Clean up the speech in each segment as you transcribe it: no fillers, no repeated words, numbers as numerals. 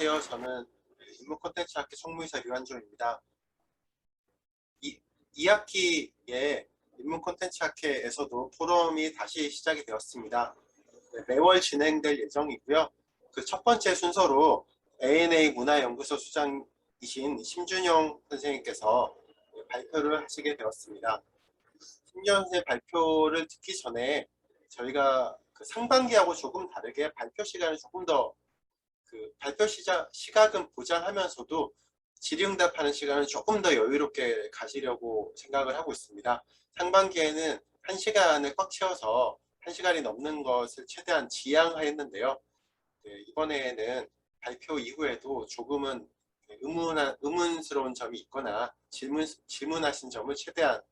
안녕하세요. 저는 인문 콘텐츠 학회 총무이사 류한종입니다. 2학기에 인문 콘텐츠 학회에서도 포럼이 다시 시작이 되었습니다. 네, 매월 진행될 예정이고요. 그 첫 번째 순서로 ANA 문화연구소 수장이신 심준영 선생님께서 발표를 하시게 되었습니다. 심준영 선생님 발표를 듣기 전에 저희가 그 상반기하고 조금 다르게 발표 시간을 조금 더 발표 시각은 보장하면서도 질의응답하는 시간을 조금 더 여유롭게 가시려고 생각을 하고 있습니다. 상반기에는 1시간을 꽉 채워서 1시간이 넘는 것을 최대한 지양하였는데요. 네, 이번에는 발표 이후에도 조금은 의문스러운 점이 있거나 질문하신 점을 최대한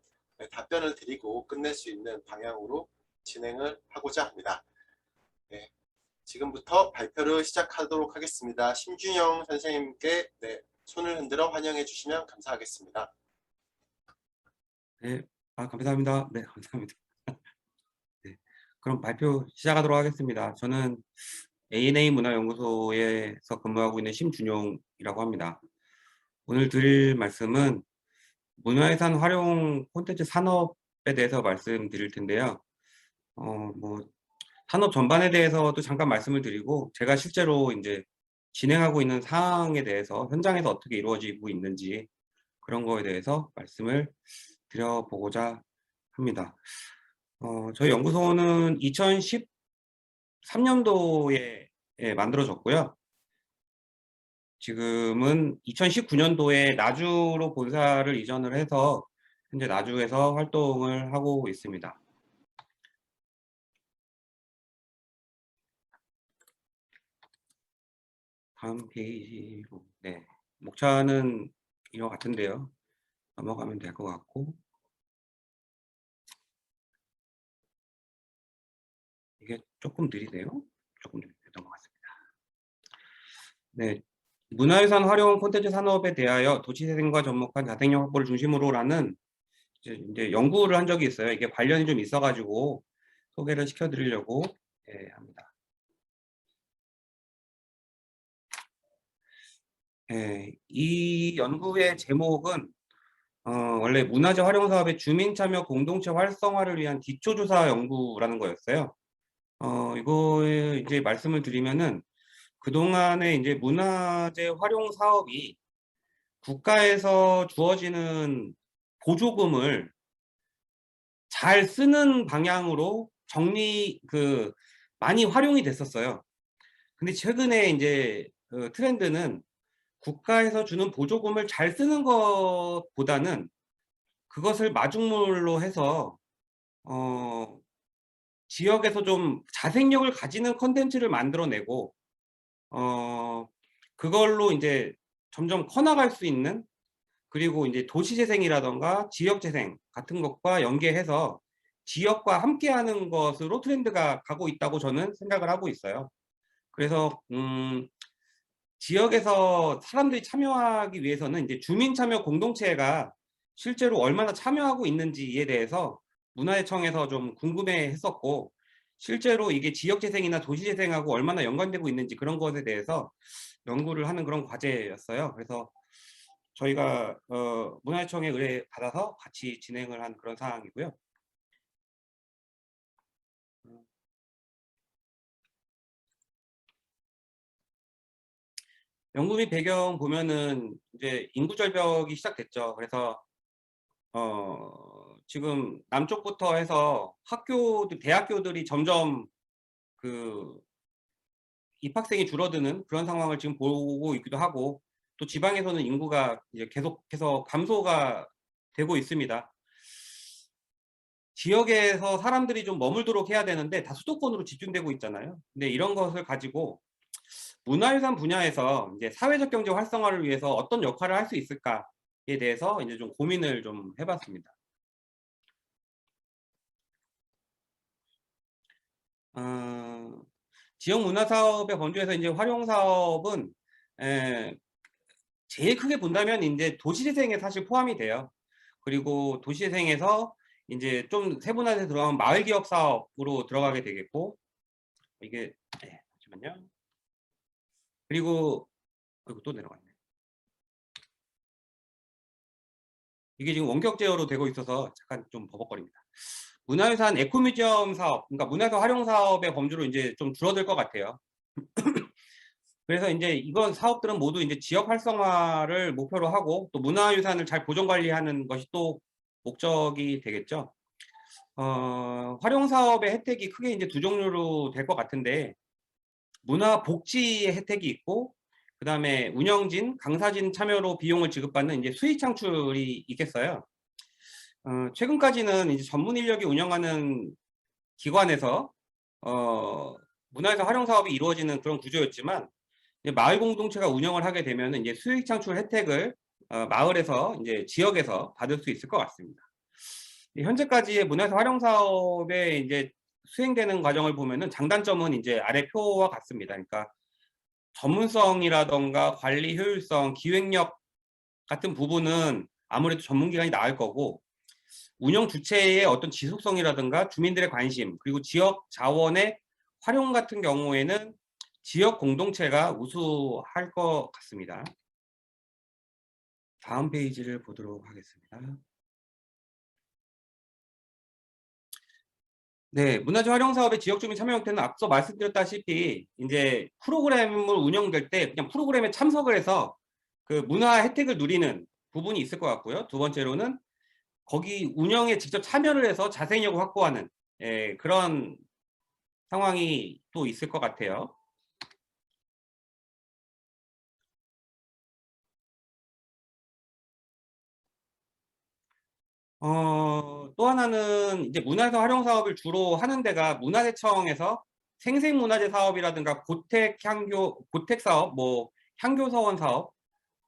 답변을 드리고 끝낼 수 있는 방향으로 진행을 하고자 합니다. 네. 지금부터 발표를 시작하도록 하겠습니다. 심준영 선생님께 손을 흔들어 환영해 주시면 감사하겠습니다. 네, 감사합니다. 네, 감사합니다. 네, 그럼 발표 시작하도록 하겠습니다. 저는 ANA 문화연구소에서 근무하고 있는 심준용이라고 합니다. 오늘 드릴 말씀은 문화유산 활용 콘텐츠 산업에 대해서 말씀드릴 텐데요. 산업 전반에 대해서도 잠깐 말씀을 드리고, 제가 실제로 이제 진행하고 있는 사항에 대해서 현장에서 어떻게 이루어지고 있는지 그런 거에 대해서 말씀을 드려보고자 합니다. 저희 연구소는 2013년도에 만들어졌고요. 지금은 2019년도에 나주로 본사를 이전을 해서 현재 나주에서 활동을 하고 있습니다. 다음 페이지로, 네, 목차는 이와 같은데요. 넘어가면 될 것 같고, 이게 조금 느리네요. 조금 넘어갔습니다. 네, 문화유산 활용 콘텐츠 산업에 대하여 도시재생과 접목한 자생력 확보를 중심으로라는 이제 연구를 한 적이 있어요. 이게 관련이 좀 있어가지고 소개를 시켜드리려고 합니다. 이 연구의 제목은 원래 문화재 활용 사업의 주민 참여 공동체 활성화를 위한 기초조사 연구라는 거였어요. 이거에 이제 말씀을 드리면은 그동안에 이제 문화재 활용 사업이 국가에서 주어지는 보조금을 잘 쓰는 방향으로 많이 활용이 됐었어요. 근데 최근에 이제 트렌드는 국가에서 주는 보조금을 잘 쓰는 것보다는 그것을 마중물로 해서 지역에서 좀 자생력을 가지는 컨텐츠를 만들어내고 그걸로 이제 점점 커나갈 수 있는, 그리고 이제 도시재생이라던가 지역재생 같은 것과 연계해서 지역과 함께하는 것으로 트렌드가 가고 있다고 저는 생각을 하고 있어요. 그래서 지역에서 사람들이 참여하기 위해서는 이제 주민 참여 공동체가 실제로 얼마나 참여하고 있는지에 대해서 문화재청에서 좀 궁금해 했었고, 실제로 이게 지역재생이나 도시재생하고 얼마나 연관되고 있는지 그런 것에 대해서 연구를 하는 그런 과제였어요. 그래서 저희가 문화재청에 의뢰 받아서 같이 진행을 한 그런 상황이고요. 연구 및 배경 보면은 이제 인구 절벽이 시작됐죠. 그래서 지금 남쪽부터 해서 대학교들이 점점 그 입학생이 줄어드는 그런 상황을 지금 보고 있기도 하고, 또 지방에서는 인구가 이제 계속해서 감소가 되고 있습니다. 지역에서 사람들이 좀 머물도록 해야 되는데 다 수도권으로 집중되고 있잖아요. 근데 이런 것을 가지고 문화유산 분야에서 이제 사회적 경제 활성화를 위해서 어떤 역할을 할 수 있을까에 대해서 이제 좀 고민을 좀 해봤습니다. 지역 문화 사업의 범주에서 이제 활용 사업은 제일 크게 본다면 이제 도시재생에 사실 포함이 돼요. 그리고 도시재생에서 이제 좀 세분화해서 들어가면 마을 기업 사업으로 들어가게 되겠고, 이게 잠시만요. 그리고 아이고, 또 내려갔네. 이게 지금 원격 제어로 되고 있어서 잠깐 좀 버벅거립니다. 문화유산 에코뮤지엄 사업, 그러니까 문화유산 활용 사업의 범주로 이제 좀 줄어들 것 같아요. 그래서 이제 이건 사업들은 모두 이제 지역 활성화를 목표로 하고 또 문화유산을 잘 보존 관리하는 것이 또 목적이 되겠죠. 활용 사업의 혜택이 크게 이제 두 종류로 될 것 같은데, 문화 복지의 혜택이 있고, 그 다음에 운영진, 강사진 참여로 비용을 지급받는 이제 수익 창출이 있겠어요. 최근까지는 이제 전문 인력이 운영하는 기관에서 문화유산 활용 사업이 이루어지는 그런 구조였지만, 이제 마을 공동체가 운영을 하게 되면 이제 수익 창출 혜택을 마을에서 이제 지역에서 받을 수 있을 것 같습니다. 현재까지의 문화유산 활용 사업에 이제 수행되는 과정을 보면은 장단점은 이제 아래 표와 같습니다. 그러니까 전문성이라던가 관리 효율성, 기획력 같은 부분은 아무래도 전문기관이 나을 거고, 운영 주체의 어떤 지속성이라든가 주민들의 관심, 그리고 지역 자원의 활용 같은 경우에는 지역 공동체가 우수할 것 같습니다. 다음 페이지를 보도록 하겠습니다. 네, 문화재 활용 사업의 지역 주민 참여 형태는 앞서 말씀드렸다시피 이제 프로그램을 운영될 때 그냥 프로그램에 참석을 해서 그 문화 혜택을 누리는 부분이 있을 것 같고요. 두 번째로는 거기 운영에 직접 참여를 해서 자생력을 확보하는 그런 상황이 또 있을 것 같아요. 또 하나는 이제 문화재 활용 사업을 주로 하는 데가 문화재청에서 생생문화재 사업이라든가 고택 사업, 뭐 향교서원 사업,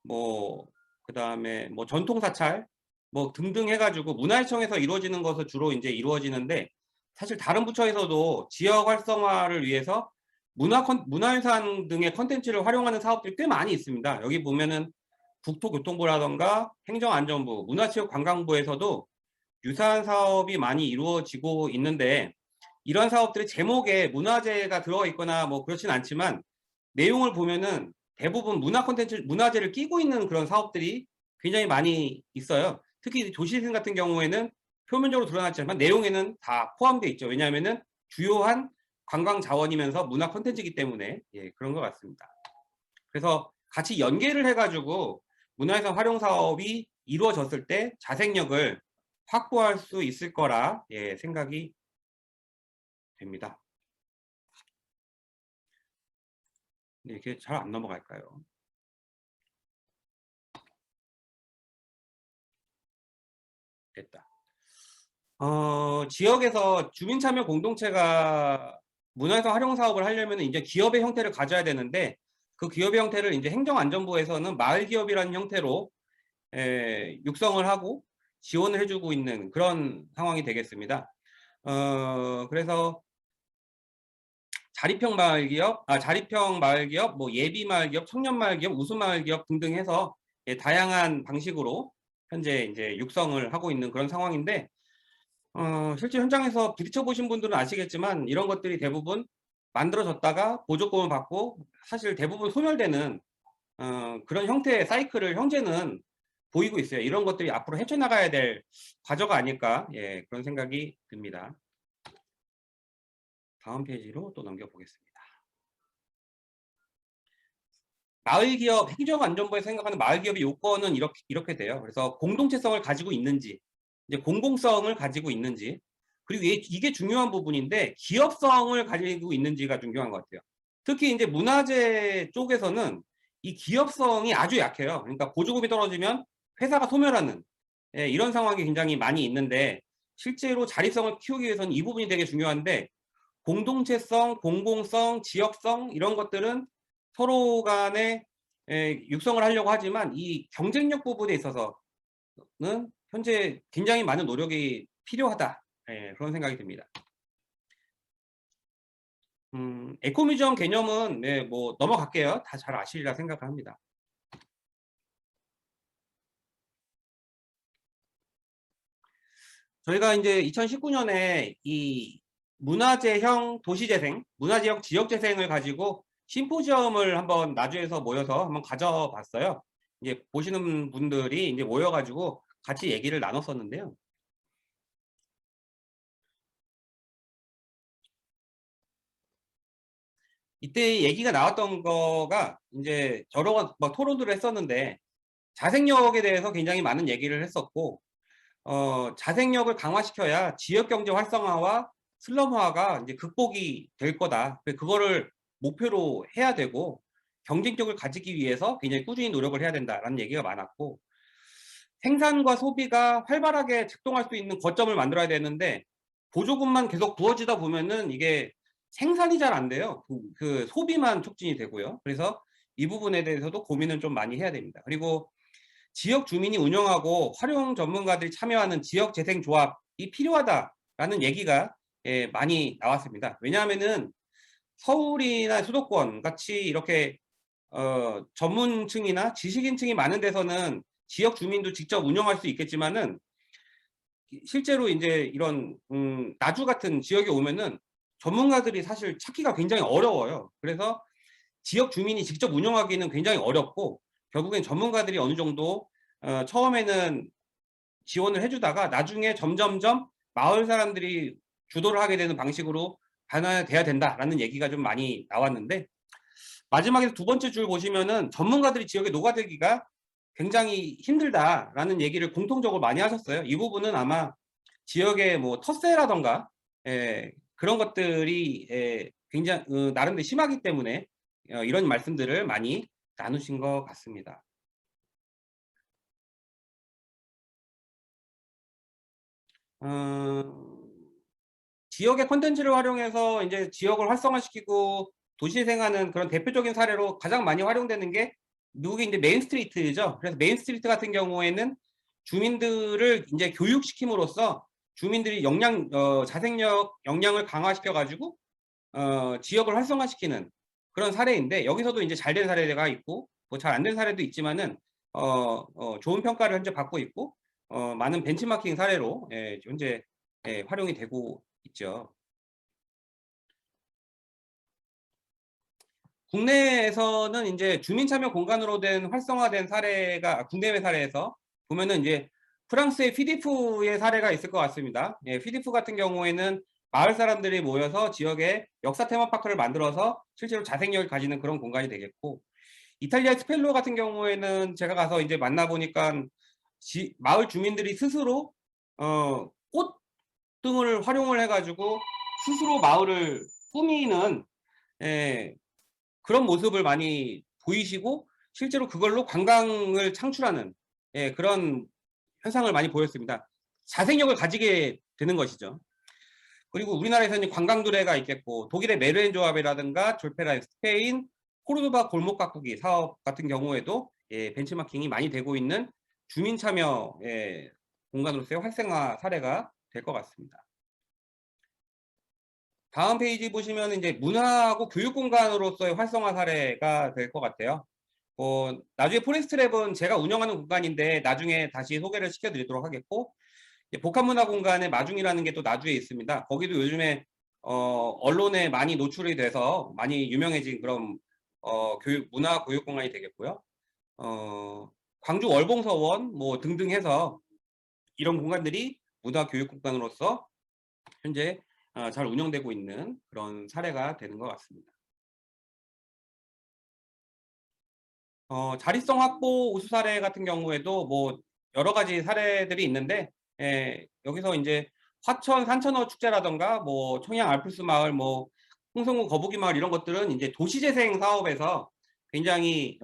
뭐 그다음에 뭐 전통사찰 뭐 등등 해가지고 문화재청에서 이루어지는 것을 주로 이제 이루어지는데, 사실 다른 부처에서도 지역 활성화를 위해서 문화유산 등의 컨텐츠를 활용하는 사업들이 꽤 많이 있습니다. 여기 보면은 국토교통부라던가 행정안전부, 문화체육관광부에서도 유사한 사업이 많이 이루어지고 있는데, 이런 사업들이 제목에 문화재가 들어가 있거나 뭐 그렇진 않지만 내용을 보면은 대부분 문화 콘텐츠, 문화재를 끼고 있는 그런 사업들이 굉장히 많이 있어요. 특히 도시재생 같은 경우에는 표면적으로 드러나지 않지만 내용에는 다 포함되어 있죠. 왜냐하면은 주요한 관광 자원이면서 문화 콘텐츠이기 때문에 그런 것 같습니다. 그래서 같이 연계를 해가지고 문화유산 활용 사업이 이루어졌을 때 자생력을 확보할 수 있을 거라 생각이 됩니다. 네, 이게 잘 안 넘어갈까요? 됐다. 지역에서 주민참여 공동체가 문화유산 활용 사업을 하려면 이제 기업의 형태를 가져야 되는데, 그 기업의 형태를 이제 행정안전부에서는 마을기업이라는 형태로 육성을 하고 지원을 해주고 있는 그런 상황이 되겠습니다. 그래서 자립형 마을기업, 뭐 예비마을기업, 청년마을기업, 우수마을기업 등등 해서 다양한 방식으로 현재 이제 육성을 하고 있는 그런 상황인데, 실제 현장에서 부딪혀 보신 분들은 아시겠지만 이런 것들이 대부분 만들어졌다가 보조금을 받고 사실 대부분 소멸되는 그런 형태의 사이클을 현재는 보이고 있어요. 이런 것들이 앞으로 헤쳐나가야 될 과제가 아닐까, 그런 생각이 듭니다. 다음 페이지로 또 넘겨보겠습니다. 마을기업, 행정안전부에서 생각하는 마을기업의 요건은 이렇게 돼요. 그래서 공동체성을 가지고 있는지, 이제 공공성을 가지고 있는지, 그리고 이게 중요한 부분인데 기업성을 가지고 있는지가 중요한 것 같아요. 특히 이제 문화재 쪽에서는 이 기업성이 아주 약해요. 그러니까 보조금이 떨어지면 회사가 소멸하는 이런 상황이 굉장히 많이 있는데, 실제로 자립성을 키우기 위해서는 이 부분이 되게 중요한데, 공동체성, 공공성, 지역성 이런 것들은 서로 간에 육성을 하려고 하지만 이 경쟁력 부분에 있어서는 현재 굉장히 많은 노력이 필요하다, 그런 생각이 듭니다. 에코뮤지엄 개념은 뭐 넘어갈게요. 다 잘 아시리라 생각합니다. 저희가 이제 2019년에 이 문화재형 도시재생, 문화재형 지역재생을 가지고 심포지엄을 한번 나주에서 모여서 한번 가져봤어요. 이제 보시는 분들이 이제 모여가지고 같이 얘기를 나눴었는데요. 이때 얘기가 나왔던 거가 이제 여러 막 토론들을 했었는데 자생력에 대해서 굉장히 많은 얘기를 했었고, 자생력을 강화시켜야 지역 경제 활성화와 슬럼화가 이제 극복이 될 거다. 그거를 목표로 해야 되고 경쟁력을 가지기 위해서 굉장히 꾸준히 노력을 해야 된다라는 얘기가 많았고, 생산과 소비가 활발하게 작동할 수 있는 거점을 만들어야 되는데 보조금만 계속 부어지다 보면은 이게 생산이 잘 안 돼요. 그 소비만 촉진이 되고요. 그래서 이 부분에 대해서도 고민을 좀 많이 해야 됩니다. 그리고 지역 주민이 운영하고 활용 전문가들이 참여하는 지역 재생 조합이 필요하다라는 얘기가 많이 나왔습니다. 왜냐하면은 서울이나 수도권 같이 이렇게 전문층이나 지식인층이 많은 데서는 지역 주민도 직접 운영할 수 있겠지만은 실제로 이제 이런 나주 같은 지역에 오면은 전문가들이 사실 찾기가 굉장히 어려워요. 그래서 지역 주민이 직접 운영하기는 굉장히 어렵고 결국엔 전문가들이 어느 정도 처음에는 지원을 해주다가 나중에 점점점 마을 사람들이 주도를 하게 되는 방식으로 변화돼야 된다라는 얘기가 좀 많이 나왔는데, 마지막에 두 번째 줄 보시면은 전문가들이 지역에 녹아들기가 굉장히 힘들다라는 얘기를 공통적으로 많이 하셨어요. 이 부분은 아마 지역의 뭐 텃세라던가 그런 것들이 굉장히 나름대로 심하기 때문에 이런 말씀들을 많이 나누신 것 같습니다. 지역의 콘텐츠를 활용해서 이제 지역을 활성화시키고 도시재생하는 그런 대표적인 사례로 가장 많이 활용되는 게 미국의 이제 메인스트리트죠. 그래서 메인스트리트 같은 경우에는 주민들을 이제 교육시킴으로써 주민들이 자생력 역량을 강화시켜 가지고 지역을 활성화시키는 그런 사례인데, 여기서도 이제 잘 된 사례가 있고 뭐 잘 안 된 사례도 있지만은 좋은 평가를 현재 받고 있고 많은 벤치마킹 사례로 현재 활용이 되고 있죠. 국내에서는 이제 주민 참여 공간으로 된 활성화된 사례가 국내외 사례에서 보면은 이제 프랑스의 피디프의 사례가 있을 것 같습니다. 피디프 같은 경우에는 마을 사람들이 모여서 지역에 역사 테마파크를 만들어서 실제로 자생력을 가지는 그런 공간이 되겠고, 이탈리아 스펠로 같은 경우에는 제가 가서 이제 만나보니까 마을 주민들이 스스로 꽃 등을 활용을 해가지고 스스로 마을을 꾸미는 그런 모습을 많이 보이시고 실제로 그걸로 관광을 창출하는 그런 현상을 많이 보였습니다. 자생력을 가지게 되는 것이죠. 그리고 우리나라에서는 관광두레가 있겠고, 독일의 메르헨 조합이라든가 졸페라인 스페인 코르도바 골목 가꾸기 사업 같은 경우에도 벤치마킹이 많이 되고 있는 주민 참여 공간으로서의 활성화 사례가 될 것 같습니다. 다음 페이지 보시면 이제 문화하고 교육 공간으로서의 활성화 사례가 될 것 같아요. 나중에 포레스트랩은 제가 운영하는 공간인데 나중에 다시 소개를 시켜드리도록 하겠고, 복합문화 공간의 마중이라는 게 또 나주에 있습니다. 거기도 요즘에 언론에 많이 노출이 돼서 많이 유명해진 그런 문화 교육 공간이 되겠고요. 광주 월봉서원 뭐 등등 해서 이런 공간들이 문화 교육 공간으로서 현재 잘 운영되고 있는 그런 사례가 되는 것 같습니다. 자립성 확보 우수 사례 같은 경우에도 뭐 여러 가지 사례들이 있는데, 여기서 이제 화천 산천어 축제라던가 뭐 청양 알프스 마을, 뭐 홍성군 거북이 마을 이런 것들은 이제 도시재생 사업에서 굉장히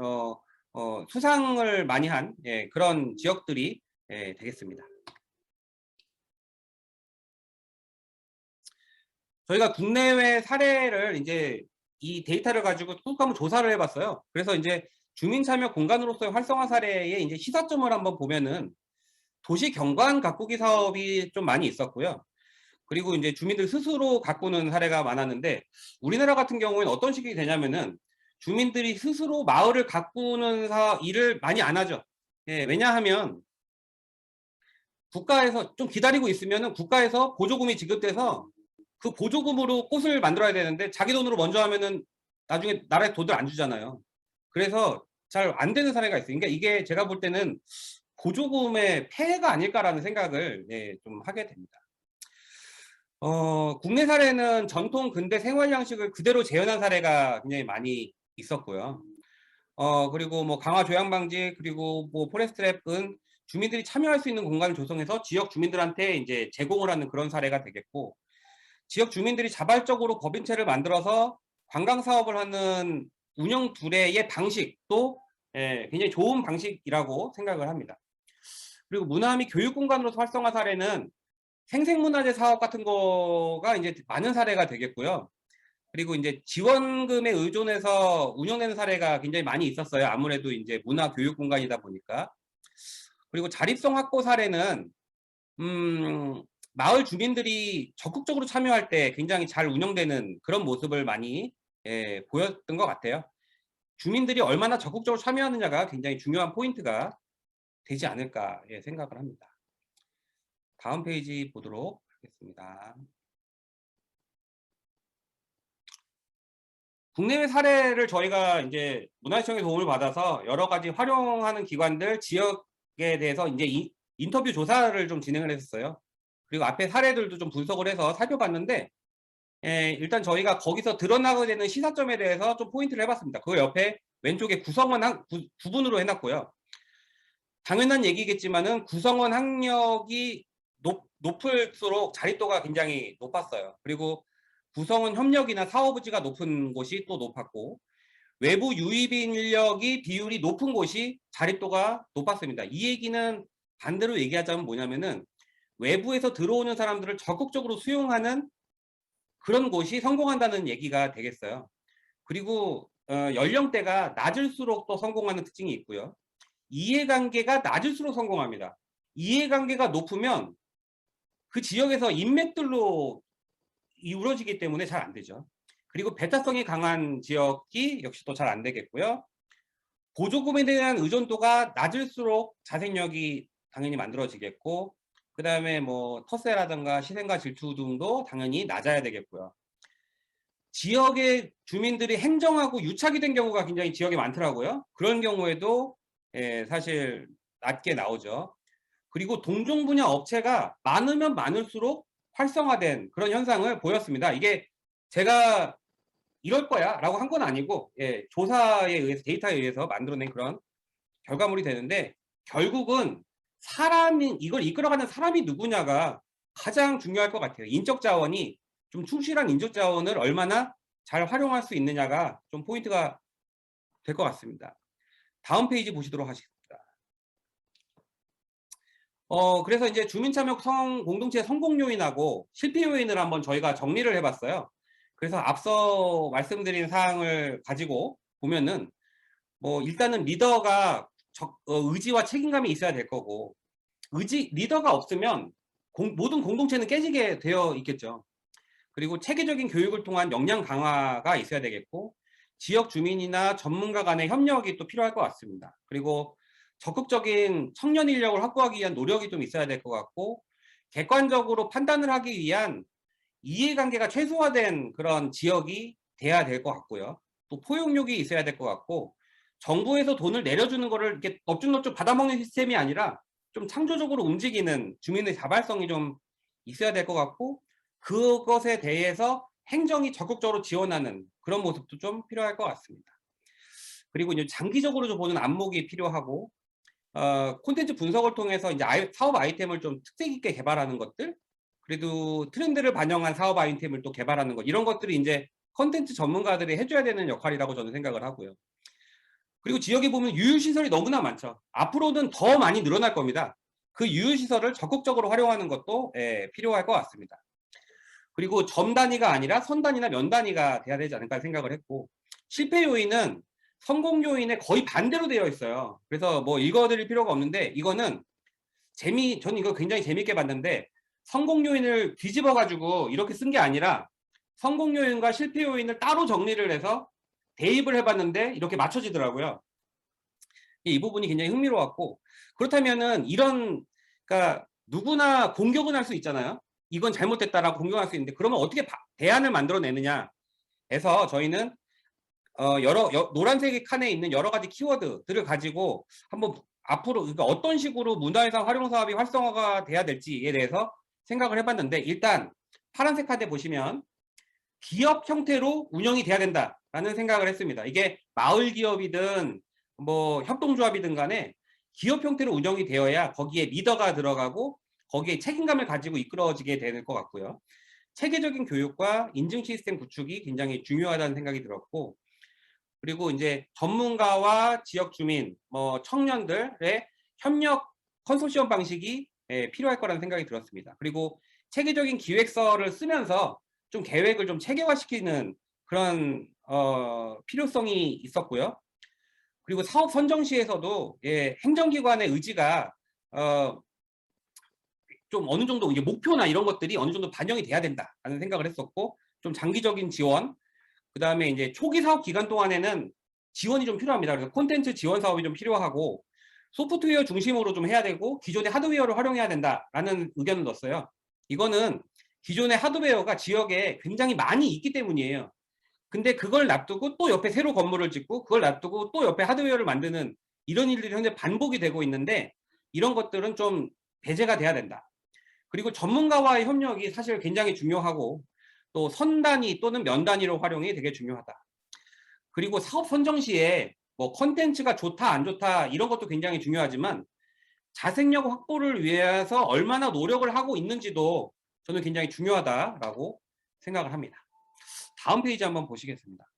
수상을 많이 한 그런 지역들이 되겠습니다. 저희가 국내외 사례를 이제 이 데이터를 가지고 쭉 한번 조사를 해봤어요. 그래서 이제 주민 참여 공간으로서의 활성화 사례의 이제 시사점을 한번 보면은 도시 경관 가꾸기 사업이 좀 많이 있었고요. 그리고 이제 주민들 스스로 가꾸는 사례가 많았는데, 우리나라 같은 경우에는 어떤 식이 되냐면은 주민들이 스스로 마을을 가꾸는 일을 많이 안 하죠. 왜냐하면 국가에서 좀 기다리고 있으면은 국가에서 보조금이 지급돼서 그 보조금으로 꽃을 만들어야 되는데 자기 돈으로 먼저 하면은 나중에 나라에 돈을 안 주잖아요. 그래서 잘 안 되는 사례가 있어요. 그러니까 이게 제가 볼 때는 보조금의 폐해가 아닐까라는 생각을 좀 하게 됩니다. 국내 사례는 전통 근대 생활 양식을 그대로 재현한 사례가 굉장히 많이 있었고요. 그리고 뭐 강화 조양 방지, 그리고 뭐 포레스트랩은 주민들이 참여할 수 있는 공간을 조성해서 지역 주민들한테 이제 제공을 하는 그런 사례가 되겠고, 지역 주민들이 자발적으로 법인체를 만들어서 관광 사업을 하는 운영 두례의 방식도 굉장히 좋은 방식이라고 생각을 합니다. 그리고 문화 및 교육 공간으로서 활성화 사례는 생생문화재 사업 같은 거가 이제 많은 사례가 되겠고요. 그리고 이제 지원금에 의존해서 운영되는 사례가 굉장히 많이 있었어요. 아무래도 이제 문화 교육 공간이다 보니까. 그리고 자립성 확보 사례는 마을 주민들이 적극적으로 참여할 때 굉장히 잘 운영되는 그런 모습을 많이 보였던 것 같아요. 주민들이 얼마나 적극적으로 참여하느냐가 굉장히 중요한 포인트가 되지 않을까 생각을 합니다. 다음 페이지 보도록 하겠습니다. 국내외 사례를 저희가 이제 문화시청의 도움을 받아서 여러 가지 활용하는 기관들, 지역에 대해서 이제 인터뷰 조사를 좀 진행을 했었어요. 그리고 앞에 사례들도 좀 분석을 해서 살펴봤는데, 일단 저희가 거기서 드러나게 되는 시사점에 대해서 좀 포인트를 해봤습니다. 그 옆에 왼쪽에 구성원 구분으로 해놨고요. 당연한 얘기겠지만은 구성원 학력이 높을수록 자립도가 굉장히 높았어요. 그리고 구성원 협력이나 사업의지가 높은 곳이 또 높았고, 외부 유입 인력이 비율이 높은 곳이 자립도가 높았습니다. 이 얘기는 반대로 얘기하자면 뭐냐면은 외부에서 들어오는 사람들을 적극적으로 수용하는 그런 곳이 성공한다는 얘기가 되겠어요. 그리고 연령대가 낮을수록 또 성공하는 특징이 있고요. 이해관계가 낮을수록 성공합니다. 이해관계가 높으면 그 지역에서 인맥들로 이루어지기 때문에 잘 안 되죠. 그리고 배타성이 강한 지역이 역시 또 잘 안 되겠고요. 보조금에 대한 의존도가 낮을수록 자생력이 당연히 만들어지겠고, 그 다음에 뭐 터세라든가 시생과 질투 등도 당연히 낮아야 되겠고요. 지역의 주민들이 행정하고 유착이 된 경우가 굉장히 지역에 많더라고요. 그런 경우에도 사실 낮게 나오죠. 그리고 동종 분야 업체가 많으면 많을수록 활성화된 그런 현상을 보였습니다. 이게 제가 이럴 거야 라고 한 건 아니고 조사에 의해서, 데이터에 의해서 만들어낸 그런 결과물이 되는데, 결국은 사람이, 이걸 이끌어가는 사람이 누구냐가 가장 중요할 것 같아요. 인적 자원이 좀 충실한 인적 자원을 얼마나 잘 활용할 수 있느냐가 좀 포인트가 될 것 같습니다. 다음 페이지 보시도록 하겠습니다. 그래서 이제 주민참여 공동체 성공 요인하고 실패 요인을 한번 저희가 정리를 해봤어요. 그래서 앞서 말씀드린 사항을 가지고 보면은 뭐 일단은 리더가 의지와 책임감이 있어야 될 거고, 리더가 없으면 모든 공동체는 깨지게 되어 있겠죠. 그리고 체계적인 교육을 통한 역량 강화가 있어야 되겠고, 지역 주민이나 전문가 간의 협력이 또 필요할 것 같습니다. 그리고 적극적인 청년 인력을 확보하기 위한 노력이 좀 있어야 될 것 같고, 객관적으로 판단을 하기 위한 이해관계가 최소화된 그런 지역이 돼야 될 것 같고요. 또 포용력이 있어야 될 것 같고, 정부에서 돈을 내려주는 거를 이렇게 넙죽넙죽 받아먹는 시스템이 아니라 좀 창조적으로 움직이는 주민의 자발성이 좀 있어야 될 것 같고, 그것에 대해서 행정이 적극적으로 지원하는 그런 모습도 좀 필요할 것 같습니다. 그리고 이제 장기적으로 좀 보는 안목이 필요하고, 콘텐츠 분석을 통해서 이제 사업 아이템을 좀 특색 있게 개발하는 것들, 그래도 트렌드를 반영한 사업 아이템을 또 개발하는 것, 이런 것들이 이제 콘텐츠 전문가들이 해줘야 되는 역할이라고 저는 생각을 하고요. 그리고 지역에 보면 유휴시설이 너무나 많죠. 앞으로는 더 많이 늘어날 겁니다. 그 유휴시설을 적극적으로 활용하는 것도 필요할 것 같습니다. 그리고 점 단위가 아니라 선 단위나 면 단위가 돼야 되지 않을까 생각을 했고, 실패 요인은 성공 요인에 거의 반대로 되어 있어요. 그래서 뭐 읽어드릴 필요가 없는데, 이거는 저는 이거 굉장히 재밌게 봤는데, 성공 요인을 뒤집어 가지고 이렇게 쓴 게 아니라 성공 요인과 실패 요인을 따로 정리를 해서 대입을 해봤는데 이렇게 맞춰지더라고요. 이 부분이 굉장히 흥미로웠고, 그렇다면은 그러니까 누구나 공격은 할 수 있잖아요. 이건 잘못됐다라고 공격할 수 있는데, 그러면 어떻게 대안을 만들어내느냐 해서 저희는 노란색 칸에 있는 여러 가지 키워드들을 가지고 한번 앞으로 그러니까 어떤 식으로 문화유산 활용 사업이 활성화가 돼야 될지에 대해서 생각을 해봤는데, 일단 파란색 칸에 보시면 기업 형태로 운영이 돼야 된다라는 생각을 했습니다. 이게 마을 기업이든 뭐 협동조합이든 간에 기업 형태로 운영이 되어야 거기에 리더가 들어가고 거기에 책임감을 가지고 이끌어지게 될 것 같고요. 체계적인 교육과 인증 시스템 구축이 굉장히 중요하다는 생각이 들었고, 그리고 이제 전문가와 지역 주민, 뭐 청년들의 협력 컨소시엄 방식이 필요할 거라는 생각이 들었습니다. 그리고 체계적인 기획서를 쓰면서 좀 계획을 좀 체계화시키는 그런 필요성이 있었고요. 그리고 사업 선정 시에서도 행정기관의 의지가 좀 어느 정도 이제 목표나 이런 것들이 어느 정도 반영이 돼야 된다라는 생각을 했었고, 좀 장기적인 지원, 그 다음에 이제 초기 사업 기간 동안에는 지원이 좀 필요합니다. 그래서 콘텐츠 지원 사업이 좀 필요하고 소프트웨어 중심으로 좀 해야 되고 기존의 하드웨어를 활용해야 된다라는 의견을 넣었어요. 이거는 기존의 하드웨어가 지역에 굉장히 많이 있기 때문이에요. 근데 그걸 놔두고 또 옆에 새로 건물을 짓고 그걸 놔두고 또 옆에 하드웨어를 만드는 이런 일들이 현재 반복이 되고 있는데, 이런 것들은 좀 배제가 돼야 된다. 그리고 전문가와의 협력이 사실 굉장히 중요하고, 또 선 단위 또는 면 단위로 활용이 되게 중요하다. 그리고 사업 선정 시에 뭐 컨텐츠가 좋다 안 좋다 이런 것도 굉장히 중요하지만 자생력 확보를 위해서 얼마나 노력을 하고 있는지도 저는 굉장히 중요하다라고 생각을 합니다. 다음 페이지 한번 보시겠습니다.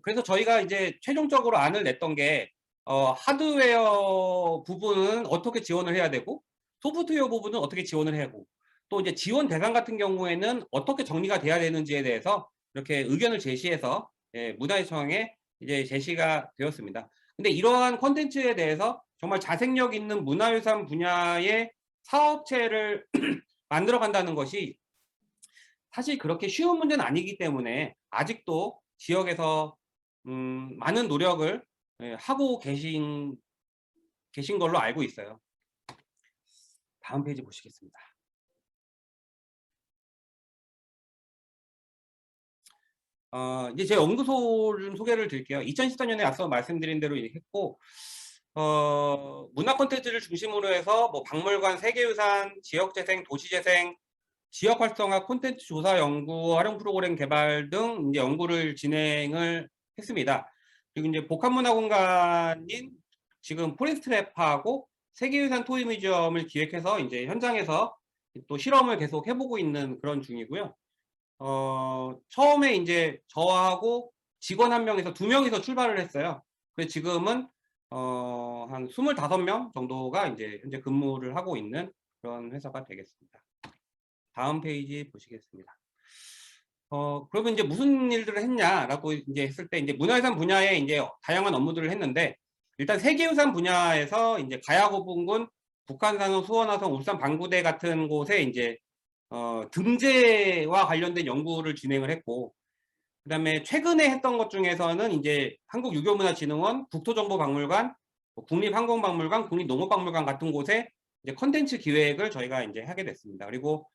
그래서 저희가 이제 최종적으로 안을 냈던 게 하드웨어 부분은 어떻게 지원을 해야 되고 소프트웨어 부분은 어떻게 지원을 해야 하고, 또 이제 지원 대상 같은 경우에는 어떻게 정리가 돼야 되는지에 대해서 이렇게 의견을 제시해서 문화유청에 이제 제시가 되었습니다. 근데 이러한 컨텐츠에 대해서 정말 자생력 있는 문화유산 분야의 사업체를 만들어 간다는 것이 사실 그렇게 쉬운 문제는 아니기 때문에 아직도 지역에서 많은 노력을 하고 계신 걸로 알고 있어요. 다음 페이지 보시겠습니다. 이제 제 연구소 좀 소개를 드릴게요. 2014년에 앞서 말씀드린 대로 했고, 문화 콘텐츠를 중심으로 해서 뭐 박물관, 세계유산, 지역재생, 도시재생, 지역 활성화, 콘텐츠 조사 연구, 활용 프로그램 개발 등 이제 연구를 진행을 했습니다. 그리고 이제 복합문화 공간인 지금 포레스트랩하고 세계유산 토이뮤지엄을 기획해서 이제 현장에서 또 실험을 계속 해보고 있는 그런 중이고요. 처음에 이제 저하고 직원 한 명에서 두 명이서 출발을 했어요. 그래서 지금은 한 25명 정도가 이제 현재 근무를 하고 있는 그런 회사가 되겠습니다. 다음 페이지 보시겠습니다. 그러면 이제 무슨 일들을 했냐라고 이제 했을 때 이제 문화유산 분야에 이제 다양한 업무들을 했는데, 일단 세계유산 분야에서 이제 가야고분군, 북한산업, 수원화성, 울산 방구대 같은 곳에 이제 등재와 관련된 연구를 진행을 했고, 그다음에 최근에 했던 것 중에서는 이제 한국유교문화진흥원, 국토정보박물관, 국립항공박물관, 국립농업박물관 같은 곳에 이제 컨텐츠 기획을 저희가 이제 하게 됐습니다. 그리고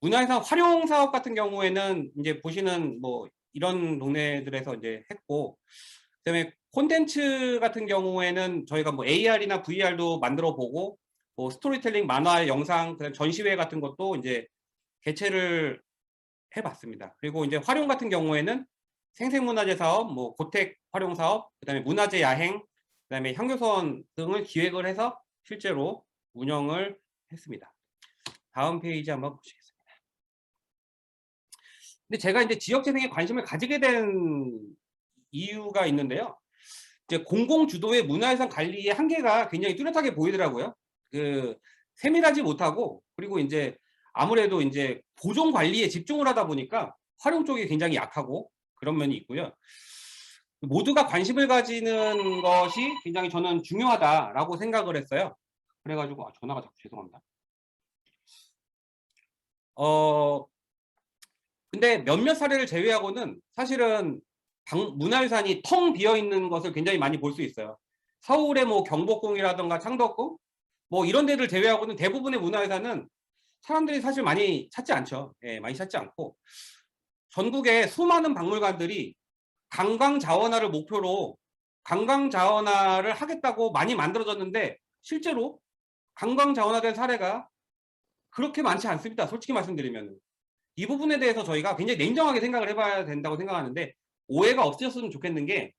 문화유산 활용 사업 같은 경우에는 이제 보시는 뭐 이런 동네들에서 이제 했고, 그다음에 콘텐츠 같은 경우에는 저희가 뭐 AR이나 VR도 만들어 보고, 뭐 스토리텔링, 만화, 영상, 그다음 전시회 같은 것도 이제 개최를 해봤습니다. 그리고 이제 활용 같은 경우에는 생생문화재 사업, 뭐 고택 활용 사업, 그다음에 문화재 야행, 그다음에 향교선 등을 기획을 해서 실제로 운영을 했습니다. 다음 페이지 한번 보시겠습니다. 근데 제가 이제 지역재생에 관심을 가지게 된 이유가 있는데요. 이제 공공 주도의 문화유산 관리의 한계가 굉장히 뚜렷하게 보이더라고요. 세밀하지 못하고, 그리고 이제 아무래도 이제 보존 관리에 집중을 하다 보니까 활용 쪽이 굉장히 약하고 그런 면이 있고요. 모두가 관심을 가지는 것이 굉장히 저는 중요하다라고 생각을 했어요. 그래가지고 전화가 자꾸 죄송합니다. 근데 몇몇 사례를 제외하고는 사실은 문화유산이 텅 비어 있는 것을 굉장히 많이 볼 수 있어요. 서울의 뭐 경복궁이라던가 창덕궁 뭐 이런 데를 제외하고는 대부분의 문화유산은 사람들이 사실 많이 찾지 않죠. 많이 찾지 않고, 전국의 수많은 박물관들이 관광 자원화를 목표로 관광 자원화를 하겠다고 많이 만들어졌는데 실제로 관광 자원화된 사례가 그렇게 많지 않습니다. 솔직히 말씀드리면. 이 부분에 대해서 저희가 굉장히 냉정하게 생각을 해봐야 된다고 생각하는데, 오해가 없으셨으면 좋겠는 게,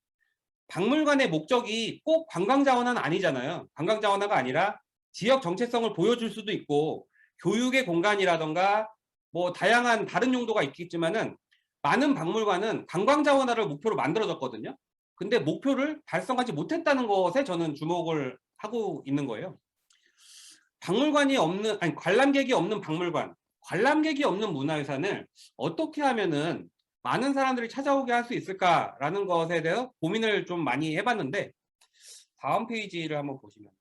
박물관의 목적이 꼭 관광 자원화는 아니잖아요. 관광 자원화가 아니라 지역 정체성을 보여줄 수도 있고 교육의 공간이라던가 뭐 다양한 다른 용도가 있겠지만은, 많은 박물관은 관광 자원화를 목표로 만들어졌거든요. 근데 목표를 달성하지 못했다는 것에 저는 주목을 하고 있는 거예요. 박물관이 없는, 아니 관람객이 없는 박물관, 관람객이 없는 문화유산을 어떻게 하면은 많은 사람들이 찾아오게 할 수 있을까라는 것에 대해서 고민을 좀 많이 해봤는데, 다음 페이지를 한번 보시면요.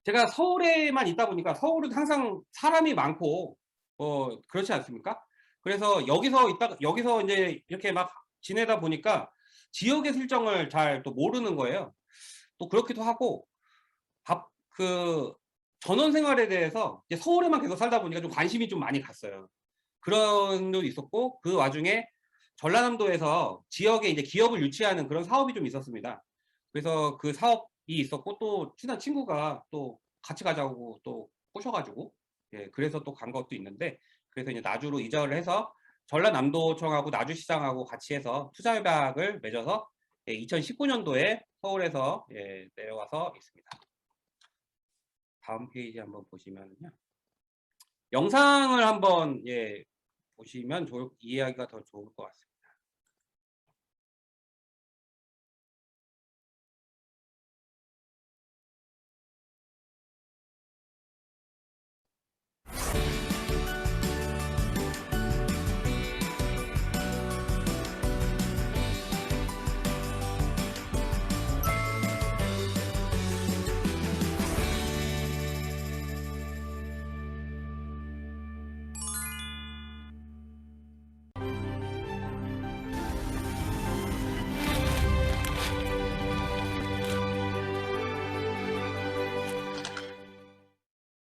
제가 서울에만 있다 보니까, 서울은 항상 사람이 많고 그렇지 않습니까? 그래서 여기서 이제 이렇게 막 지내다 보니까 지역의 실정을 잘 또 모르는 거예요. 또 그렇기도 하고, 그 전원 생활에 대해서 이제 서울에만 계속 살다 보니까 좀 관심이 좀 많이 갔어요. 그런 도 있었고, 그 와중에 전라남도에서 지역에 이제 기업을 유치하는 그런 사업이 좀 있었습니다. 그래서 그 사업이 있었고, 또 친한 친구가 또 같이 가자고 또 꼬셔가지고, 예, 그래서 또 간 것도 있는데, 그래서 이제 나주로 이전을 해서 전라남도청하고 나주시장하고 같이 해서 투자협약을 맺어서 2019년도에 서울에서 내려와서 있습니다. 다음 페이지 한번 보시면요. 영상을 한번 보시면 이해하기가 더 좋을 것 같습니다.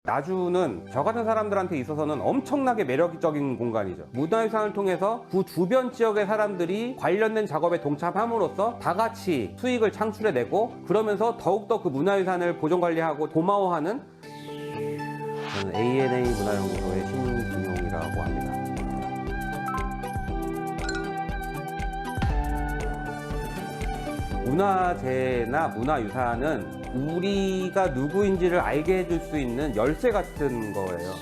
나주는 저 같은 사람들한테 있어서는 엄청나게 매력적인 공간이죠. 문화유산을 통해서 그 주변 지역의 사람들이 관련된 작업에 동참함으로써 다 같이 수익을 창출해내고, 그러면서 더욱더 그 문화유산을 보존관리하고 고마워하는, 저는 ANA 문화연구소의 신진용이라고 합니다. 문화재나 문화유산은 우리가 누구인지를 알게 해줄 수 있는 열쇠 같은 거예요.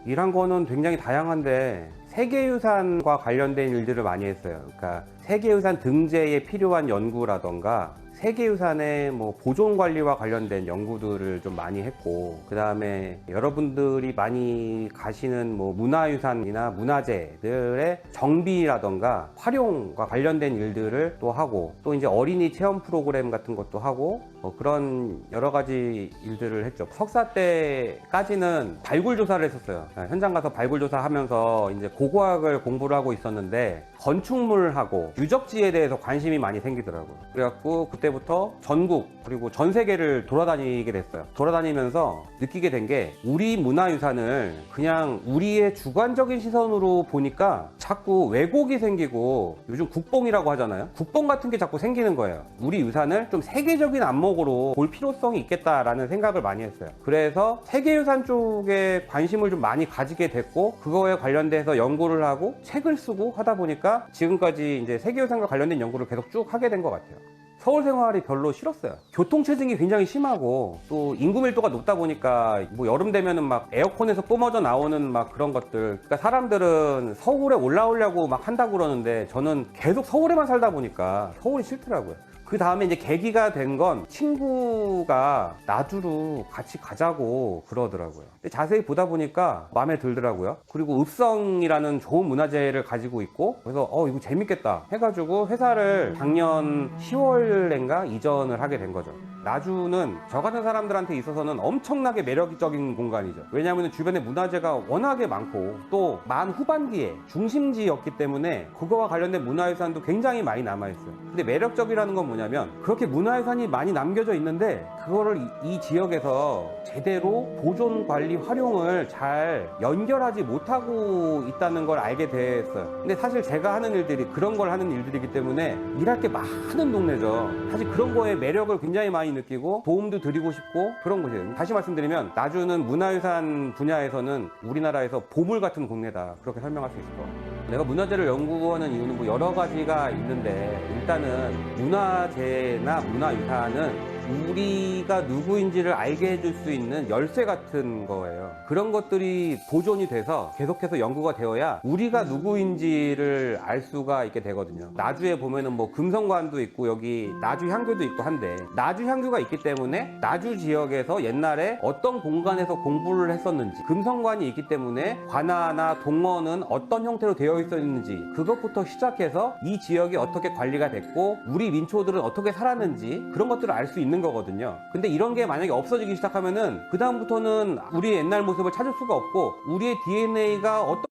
일한 거는 굉장히 다양한데, 세계유산과 관련된 일들을 많이 했어요. 그러니까 세계유산 등재에 필요한 연구라던가 세계유산의 뭐 보존관리와 관련된 연구들을 좀 많이 했고, 그 다음에 여러분들이 많이 가시는 뭐 문화유산이나 문화재들의 정비라던가 활용과 관련된 일들을 또 하고, 또 이제 어린이 체험 프로그램 같은 것도 하고, 그런 여러 가지 일들을 했죠. 석사 때까지는 발굴 조사를 했었어요. 현장 가서 발굴 조사하면서 이제 고고학을 공부를 하고 있었는데, 건축물하고 유적지에 대해서 관심이 많이 생기더라고요. 그래갖고 그때부터 전국 그리고 전 세계를 돌아다니게 됐어요. 돌아다니면서 느끼게 된 게, 우리 문화유산을 그냥 우리의 주관적인 시선으로 보니까 자꾸 왜곡이 생기고, 요즘 국뽕이라고 하잖아요. 국뽕 같은 게 자꾸 생기는 거예요. 우리 유산을 좀 세계적인 안목으로 볼 필요성이 있겠다라는 생각을 많이 했어요. 그래서 세계유산 쪽에 관심을 좀 많이 가지게 됐고, 그거에 관련돼서 연구를 하고 책을 쓰고 하다 보니까 지금까지 이제 세계유산과 관련된 연구를 계속 쭉 하게 된 것 같아요. 서울 생활이 별로 싫었어요. 교통체증이 굉장히 심하고, 또 인구 밀도가 높다 보니까 뭐 여름 되면은 막 에어컨에서 뿜어져 나오는 막 그런 것들. 그러니까 사람들은 서울에 올라오려고 막 한다고 그러는데, 저는 계속 서울에만 살다 보니까 서울이 싫더라고요. 그 다음에 이제 계기가 된 건, 친구가 나주로 같이 가자고 그러더라고요. 근데 자세히 보다 보니까 마음에 들더라고요. 그리고 읍성이라는 좋은 문화재를 가지고 있고, 그래서 이거 재밌겠다 해가지고 회사를 작년 10월인가 이전을 하게 된 거죠. 나주는 저 같은 사람들한테 있어서는 엄청나게 매력적인 공간이죠. 왜냐하면 주변에 문화재가 워낙에 많고 또 만 후반기에 중심지였기 때문에 그거와 관련된 문화유산도 굉장히 많이 남아있어요. 근데 매력적이라는 건 뭐냐면 그렇게 문화유산이 많이 남겨져 있는데 그거를 이 지역에서 제대로 보존, 관리, 활용을 잘 연결하지 못하고 있다는 걸 알게 됐어요. 근데 사실 제가 하는 일들이 그런 걸 하는 일들이기 때문에 일할 게 많은 동네죠. 사실 그런 거에 매력을 굉장히 많이 느끼고 도움도 드리고 싶고 그런 곳이에요. 다시 말씀드리면 나주는 문화유산 분야에서는 우리나라에서 보물 같은 동네다, 그렇게 설명할 수 있을 것 같아요. 내가 문화재를 연구하는 이유는 뭐 여러 가지가 있는데 일단은 문화재나 문화유산은 우리가 누구인지를 알게 해줄 수 있는 열쇠 같은 거예요. 그런 것들이 보존이 돼서 계속해서 연구가 되어야 우리가 누구인지를 알 수가 있게 되거든요. 나주에 보면은 뭐 금성관도 있고 여기 나주 향교도 있고 한데 나주 향교가 있기 때문에 나주 지역에서 옛날에 어떤 공간에서 공부를 했었는지, 금성관이 있기 때문에 관아나 동원은 어떤 형태로 되어 있었는지 그것부터 시작해서 이 지역이 어떻게 관리가 됐고 우리 민초들은 어떻게 살았는지 그런 것들을 알 수 있는 거거든요. 근데 이런 게 만약에 없어지기 시작하면은 그 다음부터는 우리의 옛날 모습을 찾을 수가 없고 우리의 DNA가 어떤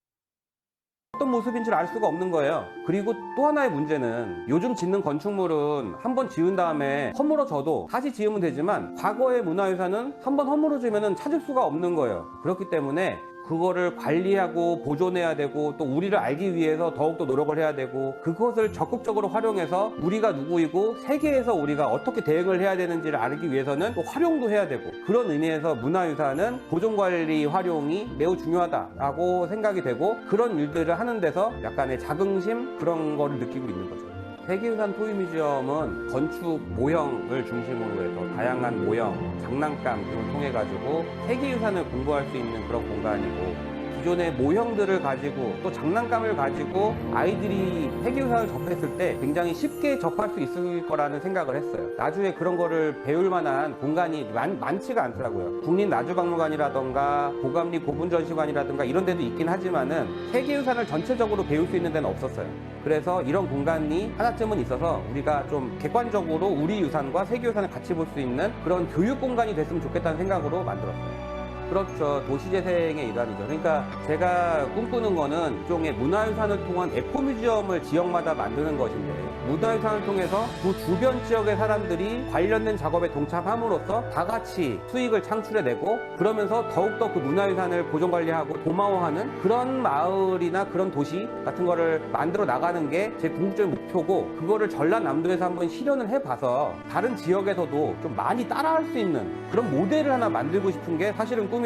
모습인지를 알 수가 없는 거예요. 그리고 또 하나의 문제는 요즘 짓는 건축물은 한번 지은 다음에 허물어져도 다시 지으면 되지만 과거의 문화유산은 한번 허물어지면 찾을 수가 없는 거예요. 그렇기 때문에 그거를 관리하고 보존해야 되고 또 우리를 알기 위해서 더욱더 노력을 해야 되고 그것을 적극적으로 활용해서 우리가 누구이고 세계에서 우리가 어떻게 대응을 해야 되는지를 알기 위해서는 또 활용도 해야 되고, 그런 의미에서 문화유산은 보존관리 활용이 매우 중요하다라고 생각이 되고 그런 일들을 하는 데서 약간의 자긍심 그런 거를 느끼고 있는 거죠. 세계유산 토이뮤지엄은 건축 모형을 중심으로 해서 다양한 모형, 장난감 등을 통해 가지고 세계유산을 공부할 수 있는 그런 공간이고, 기존의 모형들을 가지고 또 장난감을 가지고 아이들이 세계유산을 접했을 때 굉장히 쉽게 접할 수 있을 거라는 생각을 했어요. 나주에 그런 거를 배울 만한 공간이 많지가 않더라고요. 국립나주박물관이라던가 고감리 고분전시관이라던가 이런 데도 있긴 하지만은 세계유산을 전체적으로 배울 수 있는 데는 없었어요. 그래서 이런 공간이 하나쯤은 있어서 우리가 좀 객관적으로 우리 유산과 세계유산을 같이 볼 수 있는 그런 교육 공간이 됐으면 좋겠다는 생각으로 만들었어요. 그렇죠. 도시재생의 일환이죠. 그러니까 제가 꿈꾸는 거는 일종의 문화유산을 통한 에코뮤지엄을 지역마다 만드는 것인데, 문화유산을 통해서 그 주변 지역의 사람들이 관련된 작업에 동참함으로써 다 같이 수익을 창출해내고 그러면서 더욱더 그 문화유산을 보존관리하고 고마워하는 그런 마을이나 그런 도시 같은 거를 만들어 나가는 게 제 궁극적인 목표고, 그거를 전라남도에서 한번 실현을 해봐서 다른 지역에서도 좀 많이 따라할 수 있는 그런 모델을 하나 만들고 싶은 게 사실은 꿈이죠.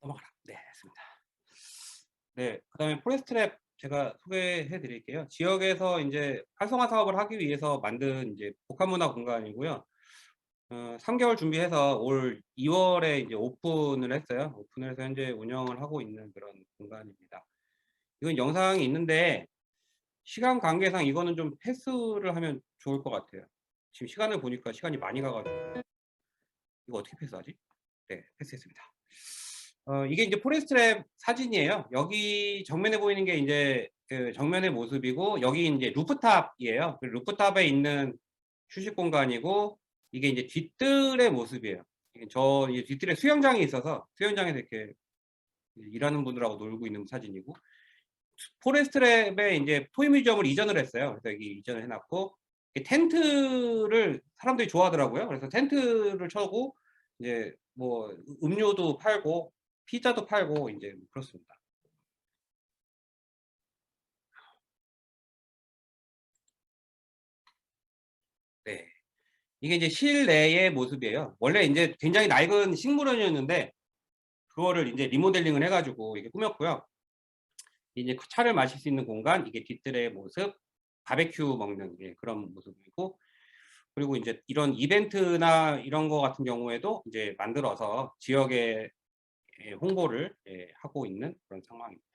넘어가라. 네, 알겠습니다. 네, 그다음에 포레스트랩 제가 소개해 드릴게요. 지역에서 이제 활성화 사업을 하기 위해서 만든 이제 복합문화 공간이고요. 3개월 준비해서 올 2월에 이제 오픈을 했어요. 오픈을 해서 현재 운영을 하고 있는 그런 공간입니다. 이건 영상이 있는데 시간 관계상 이거는 좀 패스를 하면 좋을 것 같아요. 지금 시간을 보니까 시간이 많이 가가지고 이거 어떻게 패스하지? 네, 패스했습니다. 이게 이제 포레스트랩 사진이에요. 여기 정면에 보이는 게 이제 그 정면의 모습이고, 여기 이제 루프탑이에요. 그 루프탑에 있는 휴식 공간이고, 이게 이제 뒤뜰의 모습이에요. 저 뒤뜰에 수영장이 있어서 수영장에서 이렇게 일하는 분들하고 놀고 있는 사진이고, 포레스트랩에 이제 토이뮤지엄을 이전을 했어요. 그래서 여기 이전을 해놨고, 텐트를 사람들이 좋아하더라고요. 그래서 텐트를 쳐고 이제 뭐 음료도 팔고 피자도 팔고 이제 그렇습니다. 네, 이게 이제 실내의 모습이에요. 원래 이제 굉장히 낡은 식물원이었는데 그거를 이제 리모델링을 해가지고 이게 꾸몄고요. 이제 차를 마실 수 있는 공간, 이게 뒤뜰의 모습, 바베큐 먹는 그런 모습이고, 그리고 이제 이런 이벤트나 이런 거 같은 경우에도 이제 만들어서 지역에 홍보를 하고 있는 그런 상황입니다.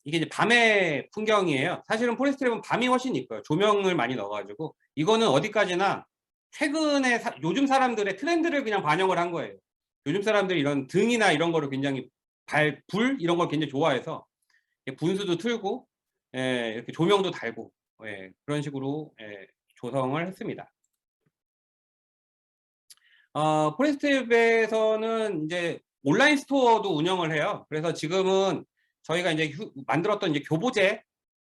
이게 이제 밤의 풍경이에요. 사실은 포레스트랩은 밤이 훨씬 이뻐요. 조명을 많이 넣어가지고. 이거는 어디까지나 최근에 요즘 사람들의 트렌드를 그냥 반영을 한 거예요. 요즘 사람들이 이런 등이나 이런 거를 굉장히 불 이런 걸 굉장히 좋아해서 분수도 틀고 이렇게 조명도 달고 그런 식으로 조성을 했습니다. 포레스트랩에서는 이제 온라인 스토어도 운영을 해요. 그래서 지금은 저희가 이제 만들었던 이제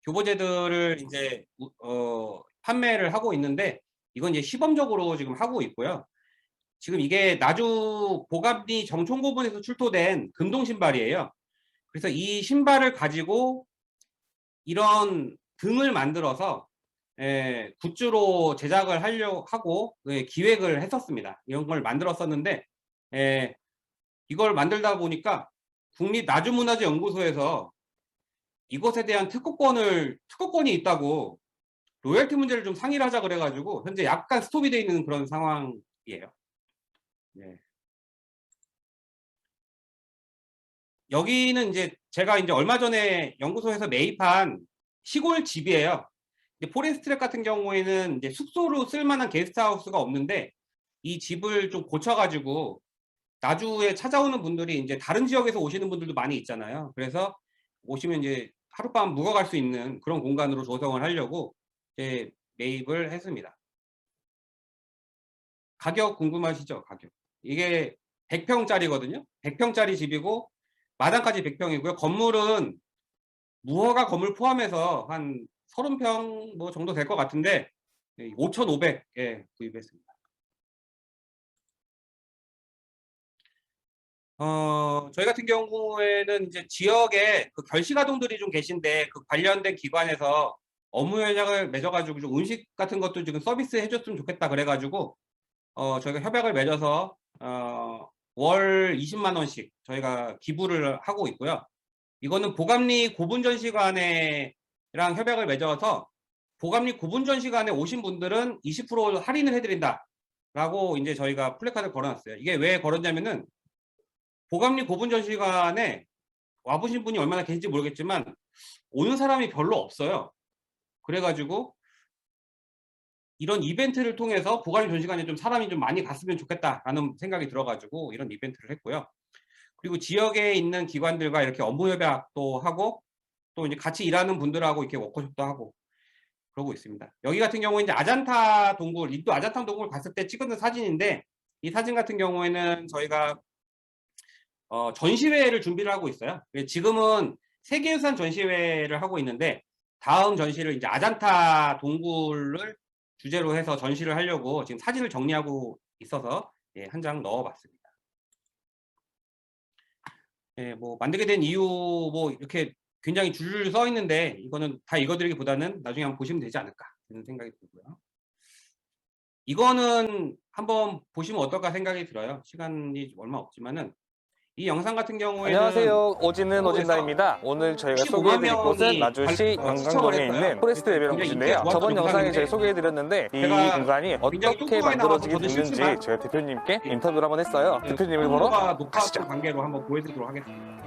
교보제들을 이제 판매를 하고 있는데, 이건 이제 시범적으로 지금 하고 있고요. 지금 이게 나주 보갑리 정총고분에서 출토된 금동 신발이에요. 그래서 이 신발을 가지고 이런 등을 만들어서 굿즈로 제작을 하려고 하고 기획을 했었습니다. 이런 걸 만들었었는데 이걸 만들다 보니까 국립나주문화재연구소에서 이것에 대한 특허권이 있다고 로열티 문제를 좀 상의를 하자 그래가지고 현재 약간 스톱이 돼 있는 그런 상황이에요. 네. 여기는 이제 제가 이제 얼마 전에 연구소에서 매입한 시골 집이에요. 포레스트랩 같은 경우에는 이제 숙소로 쓸만한 게스트하우스가 없는데, 이 집을 좀 고쳐가지고 나주에 찾아오는 분들이 이제 다른 지역에서 오시는 분들도 많이 있잖아요. 그래서 오시면 이제 하룻밤 묵어갈 수 있는 그런 공간으로 조성을 하려고 이제 매입을 했습니다. 가격 궁금하시죠? 가격. 이게 100평짜리거든요. 100평짜리 집이고 마당까지 100평이고요. 건물은 무허가 건물 포함해서 한 30평 뭐 정도 될 것 같은데 5,500에 구입했습니다. 저희 같은 경우에는 이제 지역에 그 결식아동들이 좀 계신데, 그 관련된 기관에서 업무 협약을 맺어가지고 좀 음식 같은 것도 지금 서비스 해줬으면 좋겠다 그래가지고 저희가 협약을 맺어서 월 20만 원씩 저희가 기부를 하고 있고요. 이거는 보감리 고분전시관에랑 협약을 맺어서 보감리 고분전시관에 오신 분들은 20% 할인을 해드린다 라고 이제 저희가 플래카드를 걸어놨어요. 이게 왜 걸었냐면은 보감리 고분전시관에 와보신 분이 얼마나 계신지 모르겠지만 오는 사람이 별로 없어요. 그래가지고 이런 이벤트를 통해서 보감리 전시관에 좀 사람이 좀 많이 갔으면 좋겠다라는 생각이 들어가지고 이런 이벤트를 했고요. 그리고 지역에 있는 기관들과 이렇게 업무 협약도 하고, 또 이제 같이 일하는 분들하고 이렇게 워크숍도 하고 그러고 있습니다. 여기 같은 경우에 이제 아잔타 동굴, 인도 아잔타 동굴 갔을 때 찍은 사진인데, 이 사진 같은 경우에는 저희가 전시회를 준비를 하고 있어요. 지금은 세계유산 전시회를 하고 있는데, 다음 전시를 이제 아잔타 동굴을 주제로 해서 전시를 하려고 지금 사진을 정리하고 있어서 한 장 넣어봤습니다. 뭐 만들게 된 이유 뭐 이렇게 굉장히 줄줄 써 있는데, 이거는 다 읽어드리기보다는 나중에 한번 보시면 되지 않을까 하는 생각이 들고요. 이거는 한번 보시면 어떨까 생각이 들어요. 시간이 얼마 없지만은 이 영상 같은 경우에는 안녕하세요. 오지는 오진다입니다. 오늘 저희가 소개해드릴 곳은 나주시 영광동에 있는 포레스트랩이라는 곳인데요. 저번 영상에 제가 소개해드렸는데 이 공간이 어떻게 만들어지게 됐는지 저희 대표님께 인터뷰를 한번 했어요. 대표님을 보러 가시죠. 관계로 한번 보여드리도록 하겠습니다.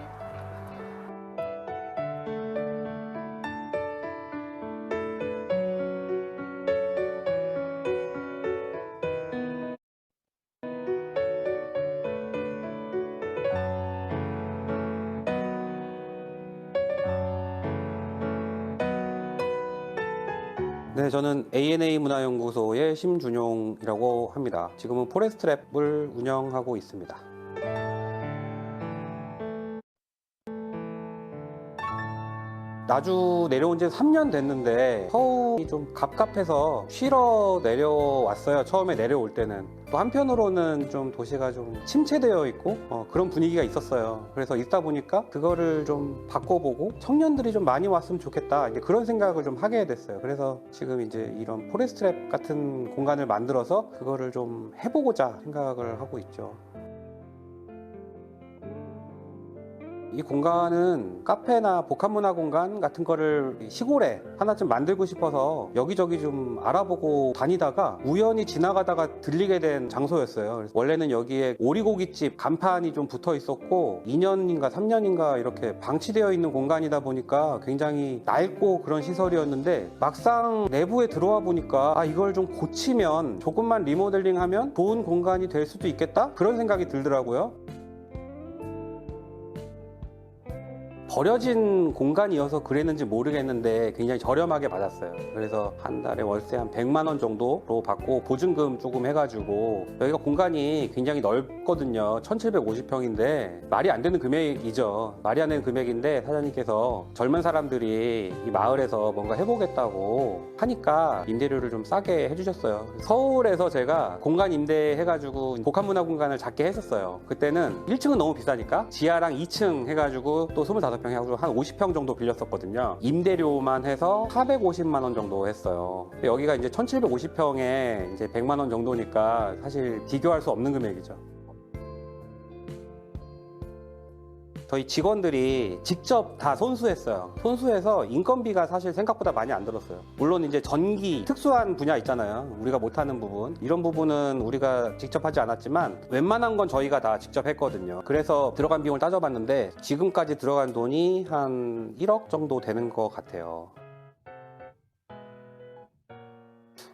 네, 저는 ANA 문화연구소의 심준용이라고 합니다. 지금은 포레스트랩을 운영하고 있습니다. 나주 내려온 지 3년 됐는데 서울이 좀 갑갑해서 쉬러 내려왔어요. 처음에 내려올 때는. 또 한편으로는 좀 도시가 좀 침체되어 있고 그런 분위기가 있었어요. 그래서 있다 보니까 그거를 좀 바꿔보고 청년들이 좀 많이 왔으면 좋겠다, 이제 그런 생각을 좀 하게 됐어요. 그래서 지금 이제 이런 포레스트랩 같은 공간을 만들어서 그거를 좀 해보고자 생각을 하고 있죠. 이 공간은 카페나 복합문화 공간 같은 거를 시골에 하나쯤 만들고 싶어서 여기저기 좀 알아보고 다니다가 우연히 지나가다가 들리게 된 장소였어요. 그래서 원래는 여기에 오리고기집 간판이 좀 붙어 있었고 2년인가 3년인가 이렇게 방치되어 있는 공간이다 보니까 굉장히 낡고 그런 시설이었는데 막상 내부에 들어와 보니까 아, 이걸 좀 고치면 조금만 리모델링하면 좋은 공간이 될 수도 있겠다? 그런 생각이 들더라고요. 버려진 공간이어서 그랬는지 모르겠는데 굉장히 저렴하게 받았어요. 그래서 한 달에 월세 한 100만 원 정도로 받고 보증금 조금 해가지고 여기가 공간이 굉장히 넓거든요. 1750평인데 말이 안 되는 금액이죠. 말이 안 되는 금액인데 사장님께서 젊은 사람들이 이 마을에서 뭔가 해보겠다고 하니까 임대료를 좀 싸게 해주셨어요. 서울에서 제가 공간 임대해가지고 복합문화 공간을 작게 했었어요. 그때는 1층은 너무 비싸니까 지하랑 2층 해가지고 또 25평 해가지고 한 50평 정도 빌렸었거든요. 임대료만 해서 450만 원 정도 했어요. 근데 여기가 이제 1750평에 이제 100만 원 정도니까 사실 비교할 수 없는 금액이죠. 저희 직원들이 직접 다 손수했어요. 손수해서 인건비가 사실 생각보다 많이 안 들었어요. 물론 이제 전기 특수한 분야 있잖아요. 우리가 못하는 부분, 이런 부분은 우리가 직접 하지 않았지만 웬만한 건 저희가 다 직접 했거든요. 그래서 들어간 비용을 따져봤는데 지금까지 들어간 돈이 한 1억 정도 되는 것 같아요.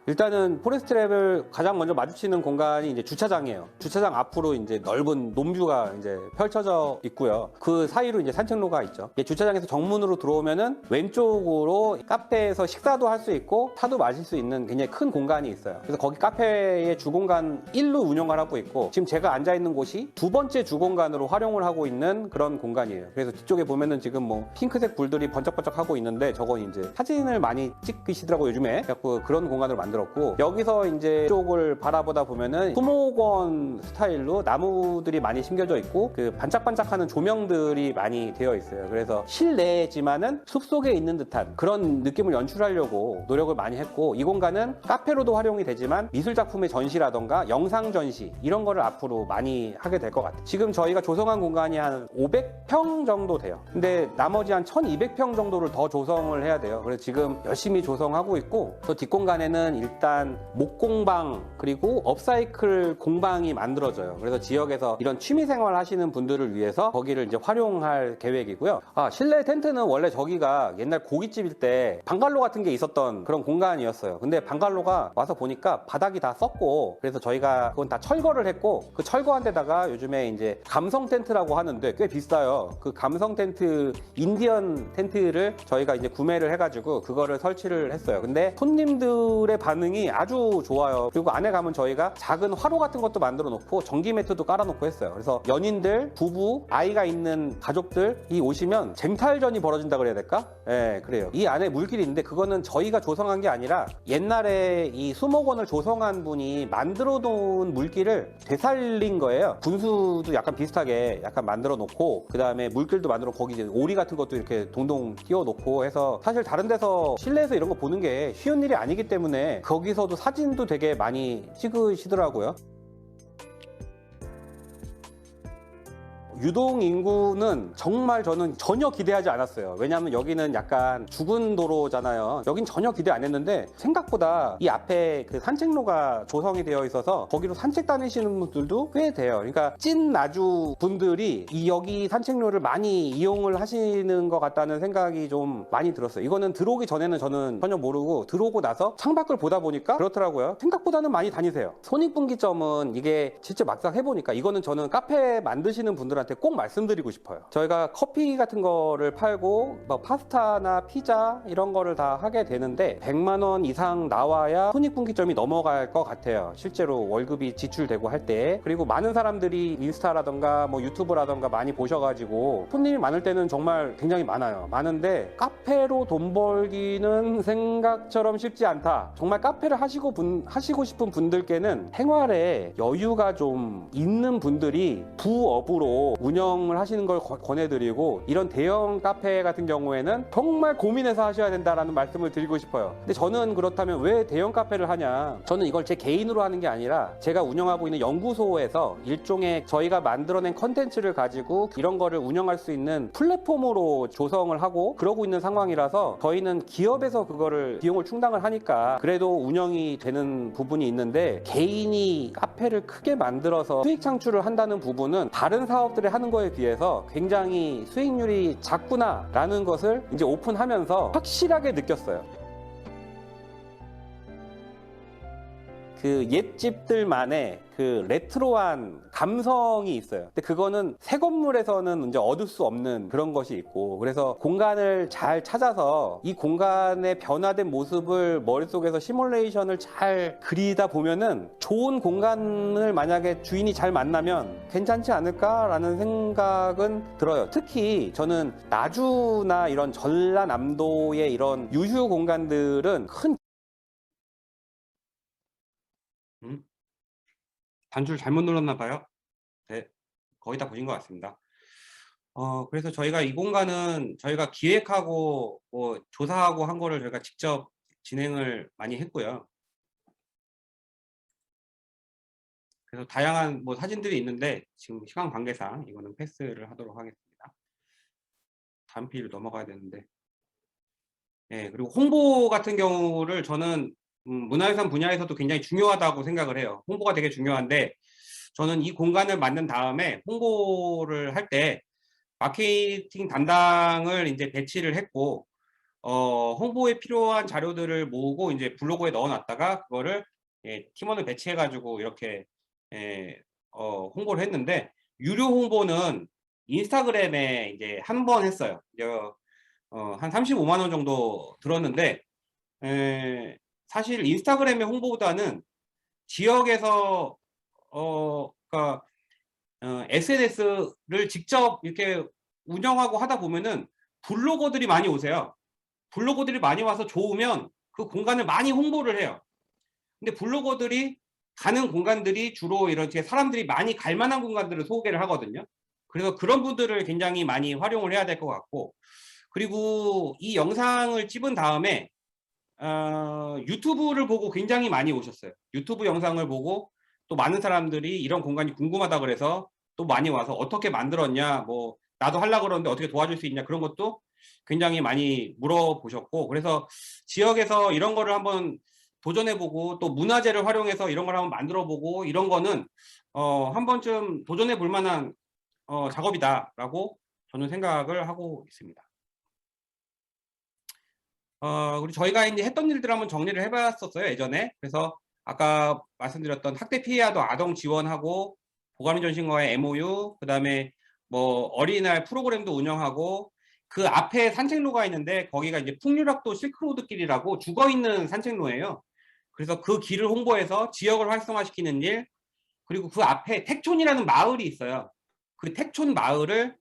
일단은 포레스트랩을 가장 먼저 마주치는 공간이 이제 주차장이에요. 주차장 앞으로 이제 넓은 논뷰가 이제 펼쳐져 있고요. 그 사이로 이제 산책로가 있죠. 주차장에서 정문으로 들어오면은 왼쪽으로 카페에서 식사도 할 수 있고 차도 마실 수 있는 굉장히 큰 공간이 있어요. 그래서 거기 카페의 주공간 1로 운영을 하고 있고 지금 제가 앉아 있는 곳이 두 번째 주공간으로 활용을 하고 있는 그런 공간이에요. 그래서 뒤쪽에 보면은 지금 뭐 핑크색 불들이 번쩍번쩍 하고 있는데 저건 이제 사진을 많이 찍으시더라고요, 요즘에. 그래서 그런 공간을 만들었고 여기서 이제 쪽을 바라보다 보면은 수목원 스타일로 나무들이 많이 심겨져 있고 그 반짝반짝하는 조명들이 많이 되어 있어요. 그래서 실내지만은 숲속에 있는 듯한 그런 느낌을 연출하려고 노력을 많이 했고 이 공간은 카페로도 활용이 되지만 미술작품의 전시라던가 영상 전시 이런 거를 앞으로 많이 하게 될 것 같아요. 지금 저희가 조성한 공간이 한 500평 정도 돼요. 근데 나머지 한 1200평 정도를 더 조성을 해야 돼요. 그래서 지금 열심히 조성하고 있고 또 뒷공간에는 일단 목공방 그리고 업사이클 공방이 만들어져요. 그래서 지역에서 이런 취미생활 하시는 분들을 위해서 거기를 이제 활용할 계획이고요. 실내 텐트는 원래 저기가 옛날 고깃집일 때 방갈로 같은 게 있었던 그런 공간이었어요. 근데 방갈로가 와서 보니까 바닥이 다 썩고 그래서 저희가 그건 다 철거를 했고 그 철거한 데다가 요즘에 이제 감성 텐트라고 하는데 꽤 비싸요. 그 감성 텐트 인디언 텐트를 저희가 이제 구매를 해가지고 그거를 설치를 했어요. 근데 손님들의 반응이 아주 좋아요. 그리고 안에 가면 저희가 작은 화로 같은 것도 만들어 놓고 전기 매트도 깔아 놓고 했어요. 그래서 연인들, 부부, 아이가 있는 가족들이 오시면 쟁탈전이 벌어진다 그래야 될까? 네, 그래요. 이 안에 물길이 있는데 그거는 저희가 조성한 게 아니라 옛날에 이 수목원을 조성한 분이 만들어 놓은 물길을 되살린 거예요. 분수도 약간 비슷하게 약간 만들어 놓고 그 다음에 물길도 만들어 거기 이제 오리 같은 것도 이렇게 동동 띄워 놓고 해서 사실 다른 데서 실내에서 이런 거 보는 게 쉬운 일이 아니기 때문에 거기서도 사진도 되게 많이 찍으시더라고요. 유동인구는 정말 저는 전혀 기대하지 않았어요. 왜냐하면 여기는 약간 죽은 도로잖아요. 여긴 전혀 기대 안 했는데 생각보다 이 앞에 그 산책로가 조성이 되어 있어서 거기로 산책 다니시는 분들도 꽤 돼요. 그러니까 찐 나주 분들이 이 여기 산책로를 많이 이용을 하시는 것 같다는 생각이 좀 많이 들었어요. 이거는 들어오기 전에는 저는 전혀 모르고 들어오고 나서 창밖을 보다 보니까 그렇더라고요. 생각보다는 많이 다니세요. 손익분기점은 이게 직접 막상 해보니까 이거는 저는 카페 만드시는 분들한테 꼭 말씀드리고 싶어요. 저희가 커피 같은 거를 팔고 뭐 파스타나 피자 이런 거를 다 하게 되는데 100만 원 이상 나와야 손익분기점이 넘어갈 것 같아요. 실제로 월급이 지출되고 할 때. 그리고 많은 사람들이 인스타라던가 뭐 유튜브라던가 많이 보셔가지고 손님이 많을 때는 정말 굉장히 많아요. 많은데 카페로 돈 벌기는 생각처럼 쉽지 않다. 정말 카페를 하시고 싶은 분들께는 생활에 여유가 좀 있는 분들이 부업으로 운영을 하시는 걸 권해드리고, 이런 대형 카페 같은 경우에는 정말 고민해서 하셔야 된다라는 말씀을 드리고 싶어요. 근데 저는 그렇다면 왜 대형 카페를 하냐? 저는 이걸 제 개인으로 하는 게 아니라 제가 운영하고 있는 연구소에서 일종의 저희가 만들어낸 컨텐츠를 가지고 이런 거를 운영할 수 있는 플랫폼으로 조성을 하고 그러고 있는 상황이라서, 저희는 기업에서 그거를 비용을 충당을 하니까 그래도 운영이 되는 부분이 있는데, 개인이 카페를 크게 만들어서 수익 창출을 한다는 부분은 다른 사업들이 하는 거에 비해서 굉장히 수익률이 작구나라는 것을 이제 오픈하면서 확실하게 느꼈어요. 그 옛집들만의 그 레트로한 감성이 있어요. 근데 그거는 새 건물에서는 이제 얻을 수 없는 그런 것이 있고, 그래서 공간을 잘 찾아서 이 공간의 변화된 모습을 머릿속에서 시뮬레이션을 잘 그리다 보면은 좋은 공간을 만약에 주인이 잘 만나면 괜찮지 않을까라는 생각은 들어요. 특히 저는 나주나 이런 전라남도의 이런 유휴 공간들은 큰 단추를 잘못 눌렀나 봐요. 네, 거의 다 보신 것 같습니다. 그래서 저희가 이 공간은 저희가 기획하고 뭐 조사하고 한 거를 저희가 직접 진행을 많이 했고요. 그래서 다양한 뭐 사진들이 있는데 지금 시간 관계상 이거는 패스를 하도록 하겠습니다. 다음 페이지로 넘어가야 되는데. 네, 그리고 홍보 같은 경우를 저는 문화유산 분야에서도 굉장히 중요하다고 생각을 해요. 홍보가 되게 중요한데, 저는 이 공간을 만든 다음에 홍보를 할 때 마케팅 담당을 이제 배치를 했고, 홍보에 필요한 자료들을 모으고 이제 블로그에 넣어놨다가 그거를 팀원을 배치해가지고 이렇게 홍보를 했는데, 유료 홍보는 인스타그램에 이제 한 번 했어요. 한 35만 원 정도 들었는데, 사실 인스타그램의 홍보보다는 지역에서 그러니까 SNS를 직접 이렇게 운영하고 하다 보면은 블로거들이 많이 오세요. 블로거들이 많이 와서 좋으면 그 공간을 많이 홍보를 해요. 근데 블로거들이 가는 공간들이 주로 이렇게 사람들이 많이 갈 만한 공간들을 소개를 하거든요. 그래서 그런 분들을 굉장히 많이 활용을 해야 될 것 같고, 그리고 이 영상을 찍은 다음에 유튜브를 보고 굉장히 많이 오셨어요. 유튜브 영상을 보고 또 많은 사람들이 이런 공간이 궁금하다 그래서 또 많이 와서 어떻게 만들었냐, 뭐 나도 하려고 그러는데 어떻게 도와줄 수 있냐, 그런 것도 굉장히 많이 물어보셨고, 그래서 지역에서 이런 거를 한번 도전해보고 또 문화재를 활용해서 이런 걸 한번 만들어보고, 이런 거는 한 번쯤 도전해 볼 만한 작업이다라고 저는 생각을 하고 있습니다. 그리고 저희가 이제 했던 일들 한번 정리를 해봤었어요, 예전에. 그래서 아까 말씀드렸던 학대 피해야도 아동 지원하고, 보감전신과의 MOU, 그 다음에 뭐 어린이날 프로그램도 운영하고, 그 앞에 산책로가 있는데 거기가 이제 풍류락도 실크로드길이라고 죽어있는 산책로예요. 그래서 그 길을 홍보해서 지역을 활성화시키는 일, 그리고 그 앞에 택촌이라는 마을이 있어요. 그 택촌 마을에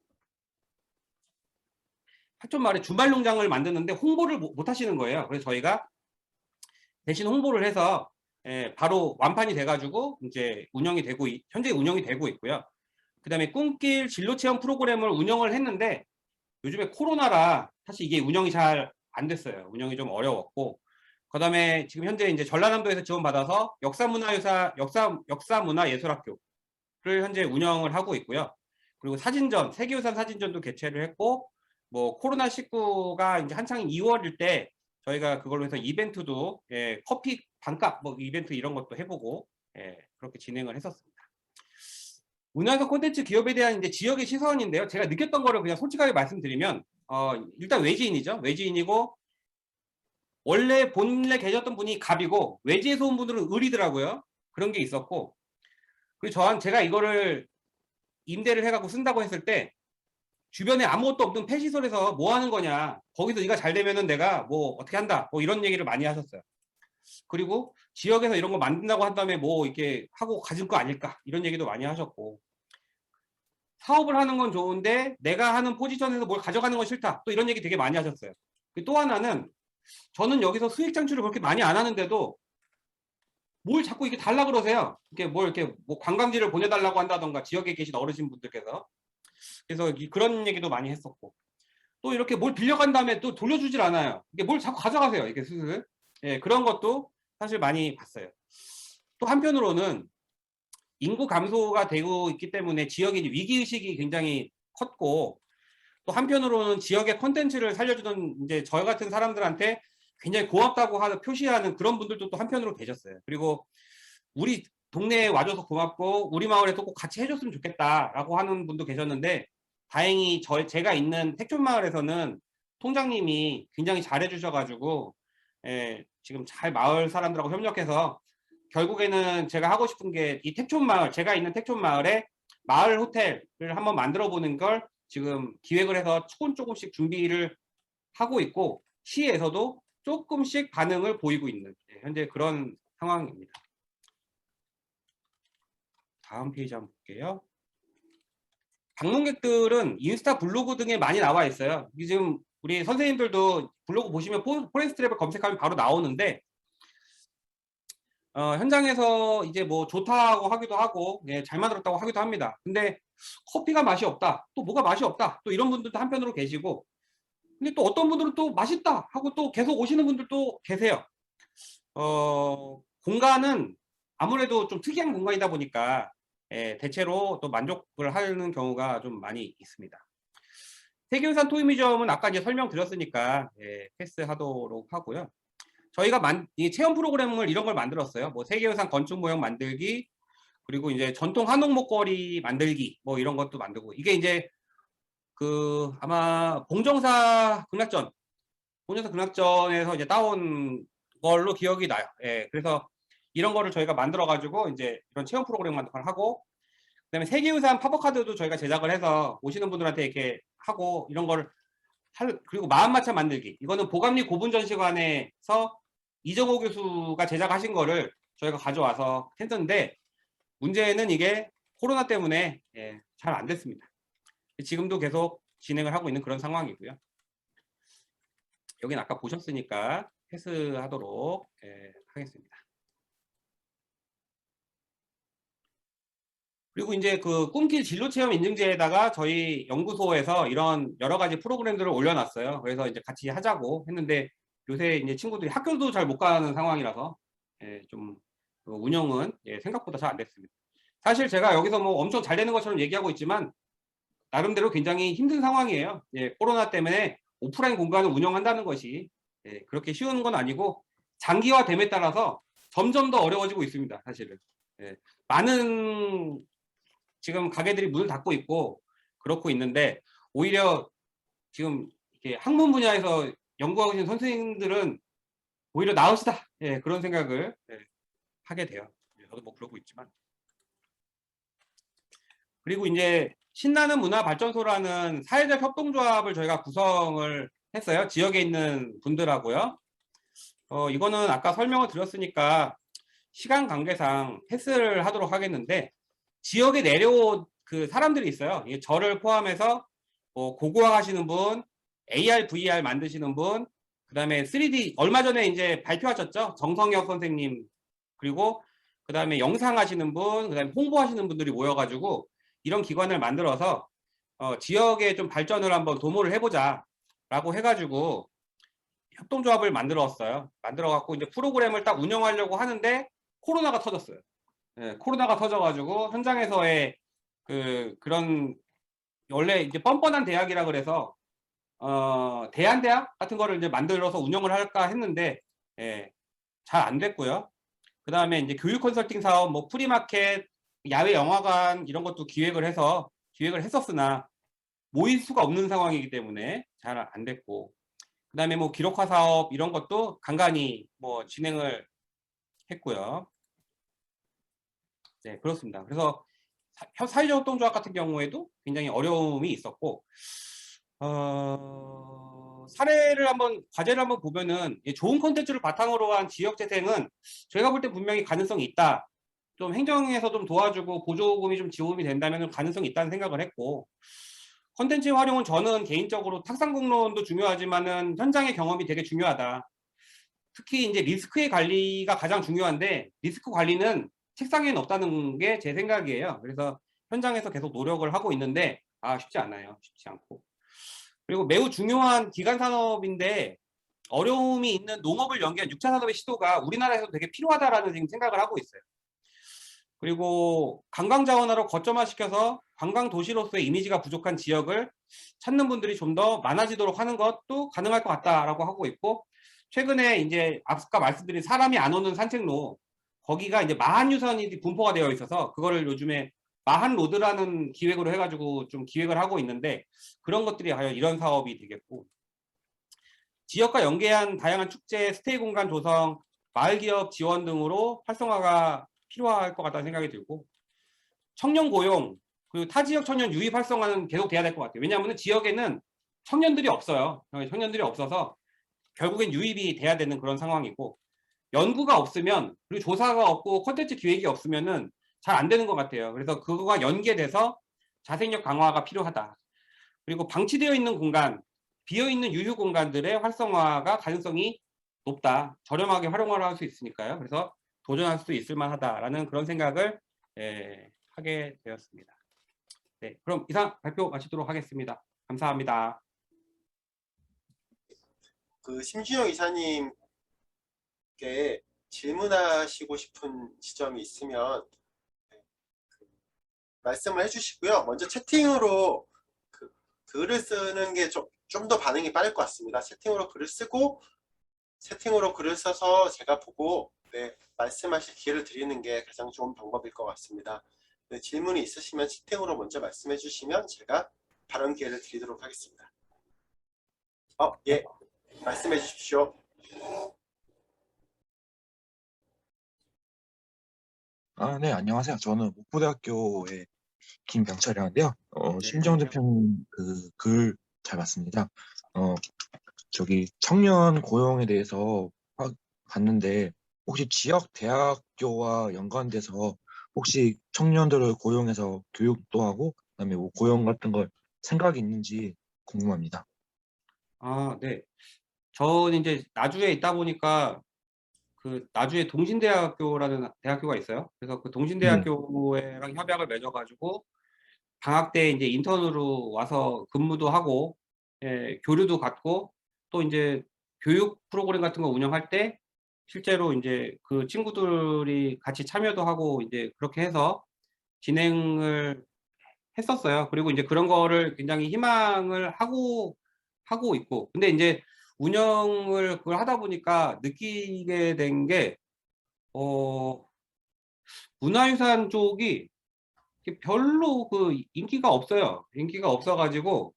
주말 농장을 만드는데 홍보를 못 하시는 거예요. 그래서 저희가 대신 홍보를 해서 바로 완판이 돼가지고 이제 현재 운영이 되고 있고요. 그 다음에 꿈길 진로 체험 프로그램을 운영을 했는데, 요즘에 코로나라 사실 이게 운영이 잘 안 됐어요. 운영이 좀 어려웠고, 그 다음에 지금 현재 이제 전라남도에서 지원받아서 역사문화예술학교를 현재 운영을 하고 있고요. 그리고 사진전, 세계유산 사진전도 개최를 했고, 뭐 코로나19가 이제 한창 2월일 때 저희가 그걸로 해서 이벤트도 커피 반값 뭐 이벤트 이런 것도 해보고 그렇게 진행을 했었습니다. 문화유산 콘텐츠 기업에 대한 이제 지역의 시선인데요. 제가 느꼈던 거를 그냥 솔직하게 말씀드리면, 일단 외지인이죠. 외지인이고, 원래 본래 계셨던 분이 갑이고 외지에서 온 분들은 을이더라고요. 그런 게 있었고, 그리고 제가 이거를 임대를 해갖고 쓴다고 했을 때 주변에 아무것도 없는 폐시설에서 뭐 하는 거냐, 거기서 네가 잘 되면은 내가 뭐 어떻게 한다, 뭐 이런 얘기를 많이 하셨어요. 그리고 지역에서 이런 거 만든다고 한 다음에 뭐 이렇게 하고 가진 거 아닐까, 이런 얘기도 많이 하셨고, 사업을 하는 건 좋은데 내가 하는 포지션에서 뭘 가져가는 건 싫다, 또 이런 얘기 되게 많이 하셨어요. 또 하나는, 저는 여기서 수익 창출을 그렇게 많이 안 하는데도 뭘 자꾸 이렇게 달라 그러세요. 이렇게 뭐 관광지를 보내달라고 한다던가, 지역에 계신 어르신 분들께서. 그래서 그런 얘기도 많이 했었고, 또 이렇게 뭘 빌려간 다음에 또 돌려주질 않아요. 이게 뭘 자꾸 가져가세요. 이게 슬슬. 예, 그런 것도 사실 많이 봤어요. 또 한편으로는 인구 감소가 되고 있기 때문에 지역의 위기의식이 굉장히 컸고, 또 한편으로는 지역의 콘텐츠를 살려주는 이제 저 같은 사람들한테 굉장히 고맙다고 표시하는 그런 분들도 또 한편으로 계셨어요. 그리고 우리 동네에 와줘서 고맙고 우리 마을에도 꼭 같이 해줬으면 좋겠다라고 하는 분도 계셨는데, 다행히 제가 있는 택촌마을에서는 통장님이 굉장히 잘해주셔가지고, 예, 지금 잘 마을 사람들하고 협력해서 결국에는 제가 하고 싶은 게 이 택촌마을, 제가 있는 택촌마을에 마을 호텔을 한번 만들어 보는 걸 지금 기획을 해서 조금씩 준비를 하고 있고, 시에서도 조금씩 반응을 보이고 있는 현재 그런 상황입니다. 다음 페이지 한번 볼게요. 방문객들은 인스타, 블로그 등에 많이 나와 있어요. 지금 우리 선생님들도 블로그 보시면 포레스트 랩을 검색하면 바로 나오는데, 현장에서 이제 뭐 좋다고 하기도 하고, 예, 잘 만들었다고 하기도 합니다. 근데 커피가 맛이 없다, 또 뭐가 맛이 없다, 또 이런 분들도 한편으로 계시고, 근데 또 어떤 분들은 또 맛있다 하고 또 계속 오시는 분들도 계세요. 공간은 아무래도 좀 특이한 공간이다 보니까, 예, 대체로 또 만족을 하는 경우가 좀 많이 있습니다. 세계유산 토요미지엄은 아까 이제 설명드렸으니까, 예, 패스하도록 하고요. 저희가 이 체험 프로그램을 이런 걸 만들었어요. 뭐 세계유산 건축 모형 만들기, 그리고 이제 전통 한옥 목걸이 만들기, 뭐 이런 것도 만들고, 이게 이제 아마 봉정사 극락전에서 이제 따온 걸로 기억이 나요. 예, 그래서 이런 거를 저희가 만들어 가지고 이제 이런 체험 프로그램만 하고, 그다음에 세계유산 팝업카드도 저희가 제작을 해서 오시는 분들한테 이렇게 하고, 이런 거를 그리고 마음마차 만들기, 이거는 보감리 고분전시관에서 이정호 교수가 제작하신 거를 저희가 가져와서 했는데, 문제는 이게 코로나 때문에, 예, 잘 안 됐습니다. 지금도 계속 진행을 하고 있는 그런 상황이고요. 여기는 아까 보셨으니까 패스하도록, 예, 하겠습니다. 그리고 이제 그 꿈길 진로체험 인증제에다가 저희 연구소에서 이런 여러 가지 프로그램들을 올려놨어요. 그래서 이제 같이 하자고 했는데, 요새 이제 친구들이 학교도 잘 못 가는 상황이라서, 예, 좀 운영은, 예, 생각보다 잘 안 됐습니다. 사실 제가 여기서 뭐 엄청 잘 되는 것처럼 얘기하고 있지만 나름대로 굉장히 힘든 상황이에요. 예, 코로나 때문에 오프라인 공간을 운영한다는 것이, 예, 그렇게 쉬운 건 아니고 장기화됨에 따라서 점점 더 어려워지고 있습니다. 사실은. 예, 많은 지금 가게들이 문을 닫고 있고 그렇고 있는데, 오히려 지금 이렇게 학문 분야에서 연구하고 계신 선생님들은 오히려 나으시다, 예, 그런 생각을, 예, 하게 돼요. 저도 뭐 그러고 있지만. 그리고 이제 신나는 문화발전소라는 사회적 협동조합을 저희가 구성을 했어요. 지역에 있는 분들하고요. 이거는 아까 설명을 드렸으니까 시간 관계상 패스를 하도록 하겠는데, 지역에 내려온 그 사람들이 있어요. 저를 포함해서 뭐 고고학 하시는 분, AR, VR 만드시는 분, 그 다음에 3D 얼마 전에 이제 발표하셨죠. 정성혁 선생님, 그리고 그 다음에 영상 하시는 분, 그 다음에 홍보하시는 분들이 모여가지고 이런 기관을 만들어서 지역의 좀 발전을 한번 도모를 해보자 라고 해가지고 협동조합을 만들었어요. 만들어갖고 이제 프로그램을 딱 운영하려고 하는데 코로나가 터졌어요. 예, 코로나가 터져가지고 현장에서의 그런 원래 이제 뻔뻔한 대학이라 그래서 대한대학 같은 거를 이제 만들어서 운영을 할까 했는데, 예, 잘 안 됐고요. 그 다음에 이제 교육 컨설팅 사업, 뭐 프리마켓, 야외 영화관 이런 것도 기획을 했었으나 모일 수가 없는 상황이기 때문에 잘 안 됐고, 그 다음에 뭐 기록화 사업 이런 것도 간간히 뭐 진행을 했고요. 네, 그렇습니다. 그래서 사회적 협동조합 같은 경우에도 굉장히 어려움이 있었고, 과제를 한번 보면은 좋은 콘텐츠를 바탕으로 한 지역재생은 저희가 볼 때 분명히 가능성이 있다. 좀 행정에서 좀 도와주고 보조금이 좀 지원이 된다면 가능성이 있다는 생각을 했고, 콘텐츠 활용은 저는 개인적으로 탁상공론도 중요하지만은 현장의 경험이 되게 중요하다. 특히 이제 리스크의 관리가 가장 중요한데, 리스크 관리는 책상에는 없다는 게 제 생각이에요. 그래서 현장에서 계속 노력을 하고 있는데, 쉽지 않아요. 쉽지 않고. 그리고 매우 중요한 기간 산업인데 어려움이 있는 농업을 연계한 6차 산업의 시도가 우리나라에서 되게 필요하다라는 지금 생각을 하고 있어요. 그리고 관광 자원화로 거점화시켜서 관광 도시로서의 이미지가 부족한 지역을 찾는 분들이 좀 더 많아지도록 하는 것도 가능할 것 같다라고 하고 있고, 최근에 이제 아까 말씀드린 사람이 안 오는 산책로, 거기가 이제 마한 유선이 분포가 되어 있어서 그거를 요즘에 마한 로드라는 기획으로 해가지고 좀 기획을 하고 있는데, 그런 것들이 과연 이런 사업이 되겠고, 지역과 연계한 다양한 축제, 스테이 공간 조성, 마을 기업 지원 등으로 활성화가 필요할 것 같다는 생각이 들고, 청년 고용, 그리고 타 지역 청년 유입 활성화는 계속 돼야 될 것 같아요. 왜냐하면 지역에는 청년들이 없어요. 청년들이 없어서 결국엔 유입이 돼야 되는 그런 상황이고, 연구가 없으면, 그리고 조사가 없고 콘텐츠 기획이 없으면은 잘 안 되는 것 같아요. 그래서 그거가 연계돼서 자생력 강화가 필요하다. 그리고 방치되어 있는 공간, 비어있는 유휴 공간들의 활성화가 가능성이 높다. 저렴하게 활용을 할 수 있으니까요. 그래서 도전할 수 있을 만하다라는 그런 생각을 하게 되었습니다. 네, 그럼 이상 발표 마치도록 하겠습니다. 감사합니다. 그 심준영 이사님께 질문하시고 싶은 지점이 있으면 말씀을 해주시고요. 먼저 채팅으로 글을 쓰는 게 좀 더 반응이 빠를 것 같습니다. 채팅으로 글을 쓰고 채팅으로 글을 써서 제가 보고 말씀하실 기회를 드리는 게 가장 좋은 방법일 것 같습니다. 질문이 있으시면 채팅으로 먼저 말씀해 주시면 제가 발언 기회를 드리도록 하겠습니다. 예, 말씀해 주십시오. 네, 안녕하세요. 저는 목포대학교의 김병철이라는데요. 네, 심지영 대표님 그 글 잘 봤습니다. 저기 청년 고용에 대해서 봤는데 혹시 지역 대학교와 연관돼서 혹시 청년들을 고용해서 교육도 하고 그다음에 뭐 고용 같은 걸 생각이 있는지 궁금합니다. 네. 저는 이제 나주에 있다 보니까 그 나주에 동신대학교라는 대학교가 있어요. 그래서 그 네. 동신대학교랑 협약을 맺어가지고 방학 때 이제 인턴으로 와서 근무도 하고, 교류도 갖고, 또 이제 교육 프로그램 같은 거 운영할 때 실제로 이제 그 친구들이 같이 참여도 하고 이제 그렇게 해서 진행을 했었어요. 그리고 이제 그런 거를 굉장히 희망을 하고 있고, 근데 이제 운영을 그걸 하다 보니까 느끼게 된 게, 문화유산 쪽이 별로 그 인기가 없어요. 인기가 없어가지고,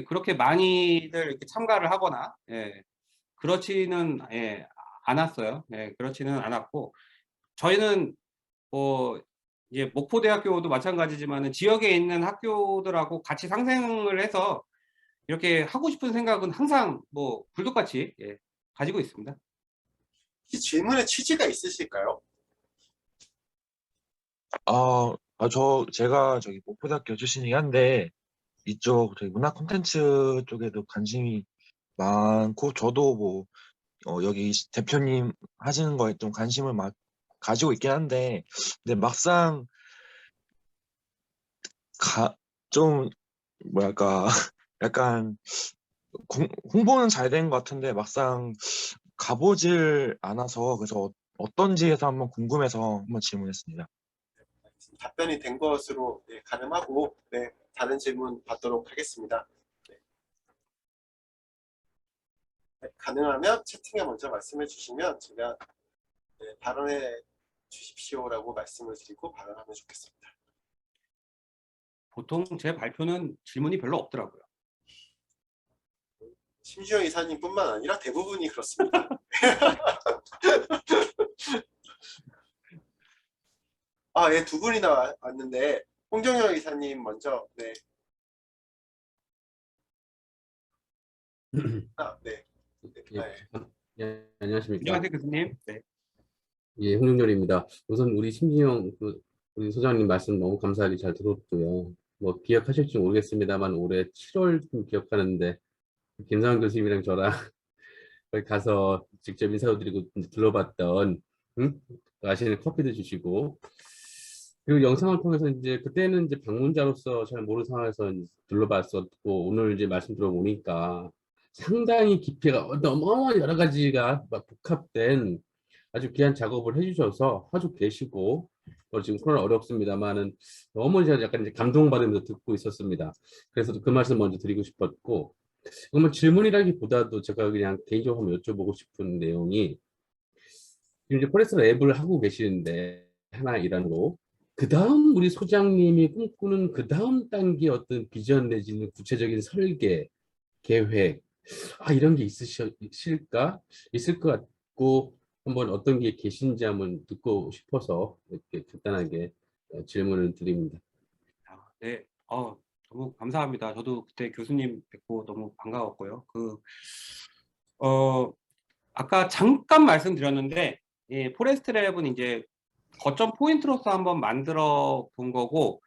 그렇게 많이들 이렇게 참가를 하거나, 그렇지는, 않았어요. 그렇지는 않았고, 저희는 이제 목포대학교도 마찬가지지만 지역에 있는 학교들하고 같이 상생을 해서 이렇게 하고 싶은 생각은 항상 불독같이 가지고 있습니다. 혹시 질문에 취지가 있으실까요? 제가 저기 목포대학교 출신이긴 한데 이쪽 저희 문화 콘텐츠 쪽에도 관심이 많고 저도 뭐 여기 대표님 하시는 거에 좀 관심을 가지고 있긴 한데 근데 막상 좀 뭐랄까 약간 홍보는 잘 된 것 같은데 막상 가보질 않아서 그래서 어떤지에서 한번 궁금해서 한번 질문했습니다. 답변이 된 것으로 가늠하고 다른 질문 받도록 하겠습니다. 가능하면 채팅에 먼저 말씀해 주시면 제가 발언해 주십시오라고 말씀을 드리고 발언하면 좋겠습니다. 보통 제 발표는 질문이 별로 없더라고요. 심주영 이사님뿐만 아니라 대부분이 그렇습니다. 예, 두 분이나 왔는데 홍정영 이사님 먼저. 네. 네. 안녕하십니까. 안녕하세요, 교수님. 네. 예, 홍준열입니다. 우선 우리 심진영 우리 소장님 말씀 너무 감사하게 잘 들었고요. 뭐 기억하실지 모르겠습니다만 올해 7월쯤 기억하는데 김상환 교수님이랑 저랑 거기 가서 직접 인사도 드리고 둘러봤던 아시는 커피도 주시고 그리고 영상을 통해서 이제 그때는 이제 방문자로서 잘 모르는 상황에서 이제 둘러봤었고 오늘 이제 말씀 들어보니까 상당히 깊이가 너무 여러 가지가 막 복합된 아주 귀한 작업을 해주셔서 아주 계시고 지금 코로나 어렵습니다만은 너무 이제 약간 이제 감동받으면서 듣고 있었습니다. 그래서 그 말씀 먼저 드리고 싶었고 정말 질문이라기보다도 제가 그냥 개인적으로 한번 여쭤보고 싶은 내용이 지금 이제 포레스트 랩을 하고 계시는데 하나 일환으로 그 다음 우리 소장님이 꿈꾸는 그 다음 단계 어떤 비전 내지는 구체적인 설계 계획 이런 게 있으실까 있을 것 같고 한번 어떤 게 계신지 한번 듣고 싶어서 이렇게 간단하게 질문을 드립니다. 네, 너무 감사합니다. 저도 그때 교수님 뵙고 너무 반가웠고요. 아까 잠깐 말씀드렸는데, 예, 포레스트 랩은 이제 거점 포인트로서 한번 만들어 본 거고,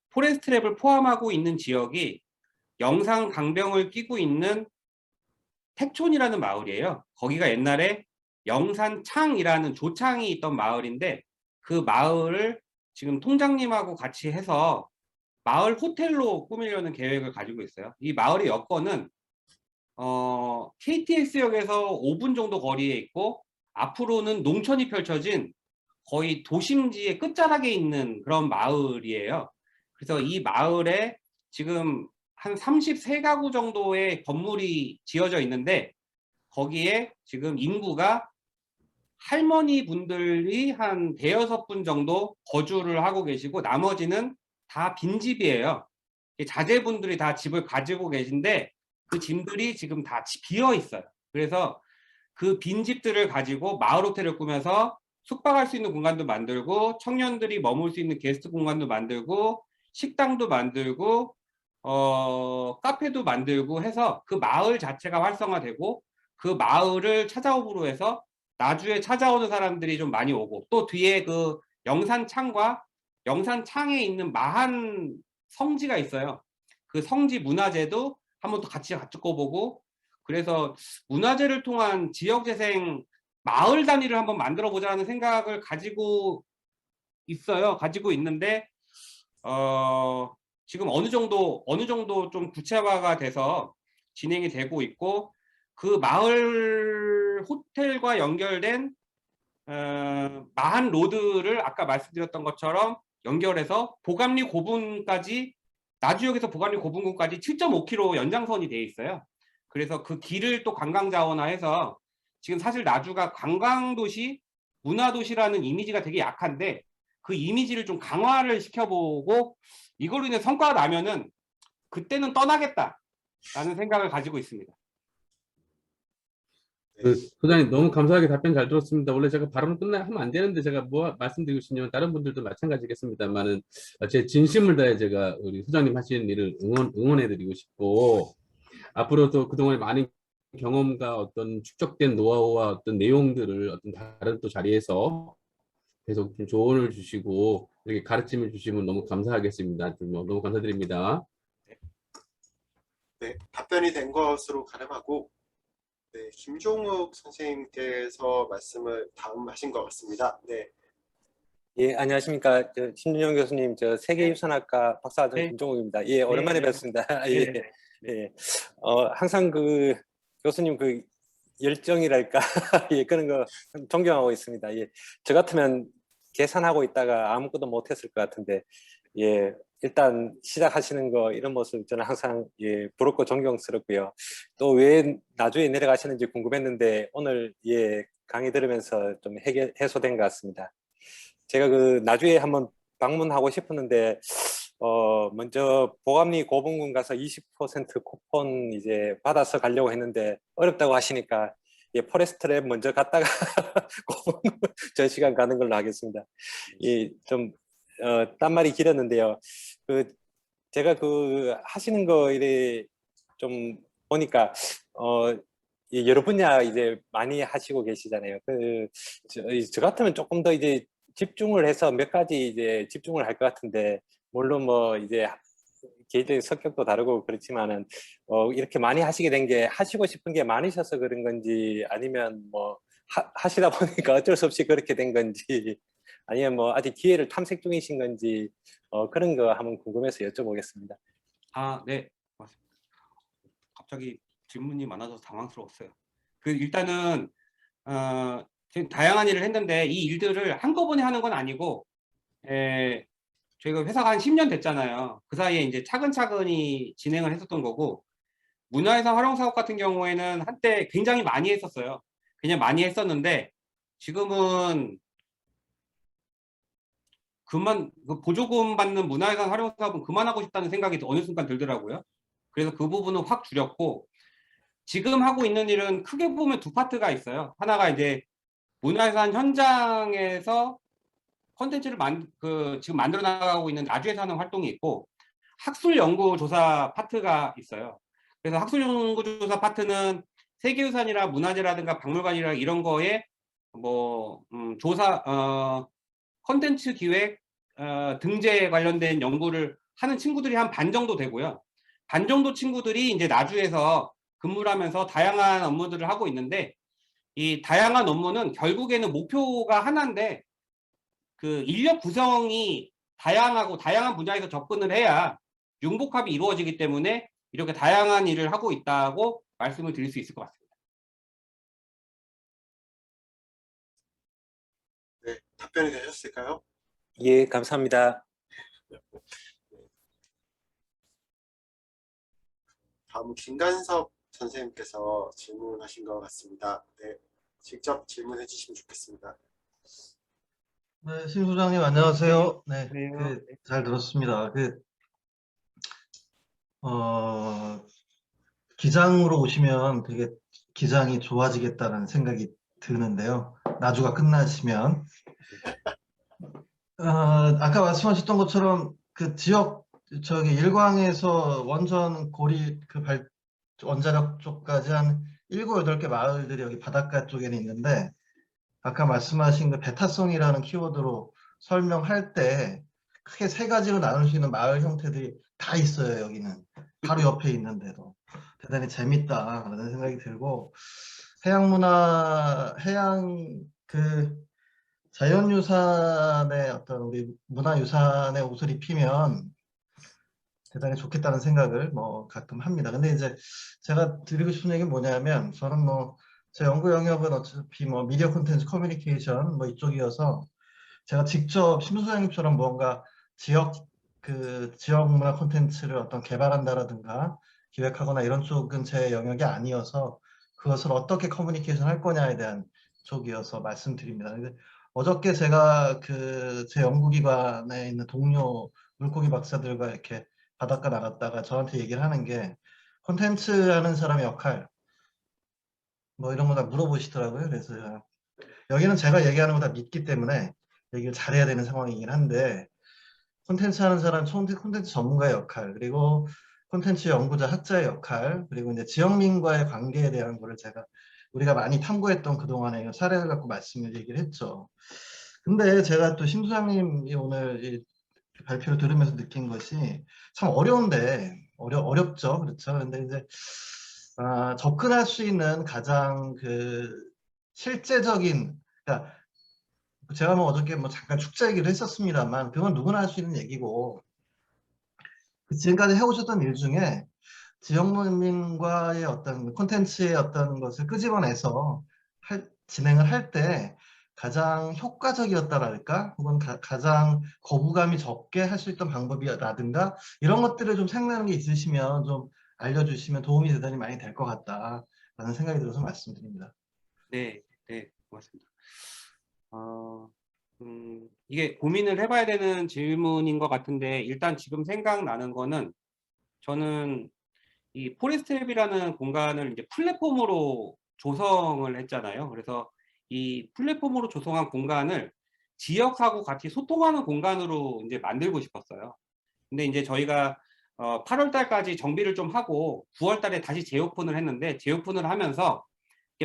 포레스트 랩을 포함하고 있는 지역이 영산 강병을 끼고 있는 택촌이라는 마을이에요. 거기가 옛날에 영산창이라는 조창이 있던 마을인데 그 마을을 지금 통장님하고 같이 해서 마을 호텔로 꾸미려는 계획을 가지고 있어요. 이 마을의 여건은 KTX역에서 5분 정도 거리에 있고 앞으로는 농촌이 펼쳐진 거의 도심지의 끝자락에 있는 그런 마을이에요. 그래서 이 마을에 지금 한 33가구 정도의 건물이 지어져 있는데 거기에 지금 인구가 할머니 분들이 한 대여섯 분 정도 거주를 하고 계시고 나머지는 다 빈집이에요. 자제분들이 다 집을 가지고 계신데 그 집들이 지금 다 비어 있어요. 그래서 그 빈집들을 가지고 마을 호텔을 꾸며서 숙박할 수 있는 공간도 만들고 청년들이 머물 수 있는 게스트 공간도 만들고 식당도 만들고 카페도 만들고 해서 그 마을 자체가 활성화되고 그 마을을 찾아오므로 해서 나주에 찾아오는 사람들이 좀 많이 오고 또 뒤에 그 영산창과 영산창에 있는 마한 성지가 있어요. 그 성지 문화재도 한번 더 같이 보고 그래서 문화재를 통한 지역재생 마을 단위를 한번 만들어 보자는 생각을 가지고 있어요. 가지고 있는데 지금 어느 정도 좀 구체화가 돼서 진행이 되고 있고 그 마을 호텔과 연결된 마한 로드를 아까 말씀드렸던 것처럼 연결해서 보감리 고분까지 나주역에서 보감리 고분군까지 7.5km 연장선이 돼 있어요. 그래서 그 길을 또 관광 자원화해서 지금 사실 나주가 관광도시, 문화도시라는 이미지가 되게 약한데 그 이미지를 좀 강화를 시켜보고 이걸로 인해 성과가 나면은 그때는 떠나겠다라는 생각을 가지고 있습니다. 소장님 너무 감사하게 답변 잘 들었습니다. 원래 제가 발언 하면 안 되는데 제가 뭐 말씀드리고 싶냐면 다른 분들도 마찬가지겠습니다만은 제 진심을 다해 제가 우리 소장님 하시는 일을 응원해드리고 싶고 앞으로도 그동안 많은 경험과 어떤 축적된 노하우와 어떤 내용들을 어떤 다른 또 자리에서 계속 좀 조언을 주시고 이렇게 가르침을 주시면 너무 감사하겠습니다. 너무 감사드립니다. 네, 답변이 된 것으로 가름하고 네, 김종욱 선생님께서 말씀을 다음 하신 것 같습니다. 네. 예, 안녕하십니까. 신준영 교수님, 세계유산학과 박사학장 네. 김종욱입니다. 예, 오랜만에 네. 뵙습니다. 예, 예. 항상 교수님 열정이랄까, 예, 그런 거 존경하고 있습니다. 예, 저 같으면 계산하고 있다가 아무것도 못했을 것 같은데, 예, 일단 시작하시는 거 이런 모습 저는 항상 예, 부럽고 존경스럽고요. 또 왜 나주에 내려가시는지 궁금했는데 오늘 예, 강의 들으면서 좀 해소된 것 같습니다. 제가 나주에 한번 방문하고 싶었는데 먼저 보감리 고분군 가서 20% 쿠폰 이제 받아서 가려고 했는데 어렵다고 하시니까 예, 포레스트 랩 먼저 갔다가 고분군 전 시간 가는 걸로 하겠습니다. 예, 좀 딴 말이 길었는데요. 제가 하시는 거 이래 좀 보니까 예, 여러 분야 이제 많이 하시고 계시잖아요. 저 같으면 조금 더 이제 집중을 해서 몇 가지 이제 집중을 할 것 같은데 물론 뭐 이제 개인적인 성격도 다르고 그렇지만은 이렇게 많이 하시게 된 게 하시고 싶은 게 많으셔서 그런 건지 아니면 뭐 하시다 보니까 어쩔 수 없이 그렇게 된 건지 아니면 뭐 아직 기회를 탐색 중이신 건지 그런 거 한번 궁금해서 여쭤보겠습니다. 아, 네, 맞습니다. 갑자기 질문이 많아져서 당황스러웠어요. 일단은 지금 다양한 일을 했는데 이 일들을 한꺼번에 하는 건 아니고, 저희가 회사가 한 10년 됐잖아요. 그 사이에 이제 차근차근히 진행을 했었던 거고, 문화유산 활용 사업 같은 경우에는 한때 굉장히 많이 했었어요. 그냥 많이 했었는데 지금은 그 보조금 받는 문화유산 활용 사업은 그만하고 싶다는 생각이 어느 순간 들더라고요. 그래서 그 부분은 확 줄였고, 지금 하고 있는 일은 크게 보면 두 파트가 있어요. 하나가 이제 문화유산 현장에서 컨텐츠를 지금 만들어 나가고 있는 나주에서 하는 활동이 있고, 학술 연구 조사 파트가 있어요. 그래서 학술 연구 조사 파트는 세계유산이라 문화재라든가 박물관이라 이런 거에 뭐 조사 컨텐츠 기획 등재 관련된 연구를 하는 친구들이 한 반 정도 되고요. 반 정도 친구들이 이제 나주에서 근무를 하면서 다양한 업무들을 하고 있는데, 이 다양한 업무는 결국에는 목표가 하나인데, 그 인력 구성이 다양하고 다양한 분야에서 접근을 해야 융복합이 이루어지기 때문에 이렇게 다양한 일을 하고 있다고 말씀을 드릴 수 있을 것 같습니다. 네, 답변이 되셨을까요? 예, 감사합니다. 다음은 김간섭 선생님께서 질문하신 것 같습니다. 네, 직접 질문해 주시면 좋겠습니다. 네, 심 소장님 안녕하세요. 네, 네. 잘 들었습니다. 기장으로 오시면 되게 기장이 좋아지겠다는 생각이 드는데요. 나주가 끝나시면 아까 말씀하셨던 것처럼 그 지역 일광에서 원전 고리 원자력 쪽까지 한 7, 8개 마을들이 여기 바닷가 쪽에는 있는데, 아까 말씀하신 그 배타성이라는 키워드로 설명할 때 크게 3가지로 나눌 수 있는 마을 형태들이 다 있어요. 여기는 바로 옆에 있는데도 대단히 재밌다라는 생각이 들고, 해양 자연유산의 어떤 우리 문화유산의 옷을 입히면 대단히 좋겠다는 생각을 가끔 합니다. 근데 이제 제가 드리고 싶은 얘기는 뭐냐면, 저는 제 연구 영역은 어차피 미디어 콘텐츠 커뮤니케이션 이쪽이어서 제가 직접 심 소장님처럼 뭔가 지역 문화 콘텐츠를 어떤 개발한다라든가 기획하거나 이런 쪽은 제 영역이 아니어서 그것을 어떻게 커뮤니케이션 할 거냐에 대한 쪽이어서 말씀드립니다. 근데 어저께 제가 제 연구기관에 있는 동료 물고기 박사들과 이렇게 바닷가 나갔다가 저한테 얘기를 하는 게, 콘텐츠 하는 사람의 역할 이런 거 다 물어보시더라고요. 그래서 여기는 제가 얘기하는 거 다 믿기 때문에 얘기를 잘해야 되는 상황이긴 한데, 콘텐츠 하는 사람, 콘텐츠 전문가의 역할, 그리고 콘텐츠 연구자, 학자의 역할, 그리고 이제 지역민과의 관계에 대한 거를 우리가 많이 탐구했던 그동안의 사례를 갖고 얘기를 했죠. 근데 제가 또 심 소장님이 오늘 이 발표를 들으면서 느낀 것이 참 어려운데, 어렵죠. 그렇죠. 근데 이제 접근할 수 있는 가장 실제적인, 그러니까 제가 어저께 잠깐 축제 얘기를 했었습니다만, 그건 누구나 할 수 있는 얘기고, 지금까지 해오셨던 일 중에 지역민과의 어떤 콘텐츠의 어떤 것을 끄집어내서 진행을 할 때 가장 효과적이었다랄까, 혹은 가장 거부감이 적게 할 수 있던 방법이라든가, 이런 것들을 좀 생각나는 게 있으시면 좀 알려주시면 도움이 대단히 많이 될 것 같다라는 생각이 들어서 말씀드립니다. 네, 고맙습니다. 이게 고민을 해봐야 되는 질문인 것 같은데, 일단 지금 생각나는 거는, 저는 이 포레스트랩이라는 공간을 이제 플랫폼으로 조성을 했잖아요. 그래서 이 플랫폼으로 조성한 공간을 지역하고 같이 소통하는 공간으로 이제 만들고 싶었어요. 근데 이제 저희가 8월 달까지 정비를 좀 하고 9월 달에 다시 재오픈을 했는데, 재오픈을 하면서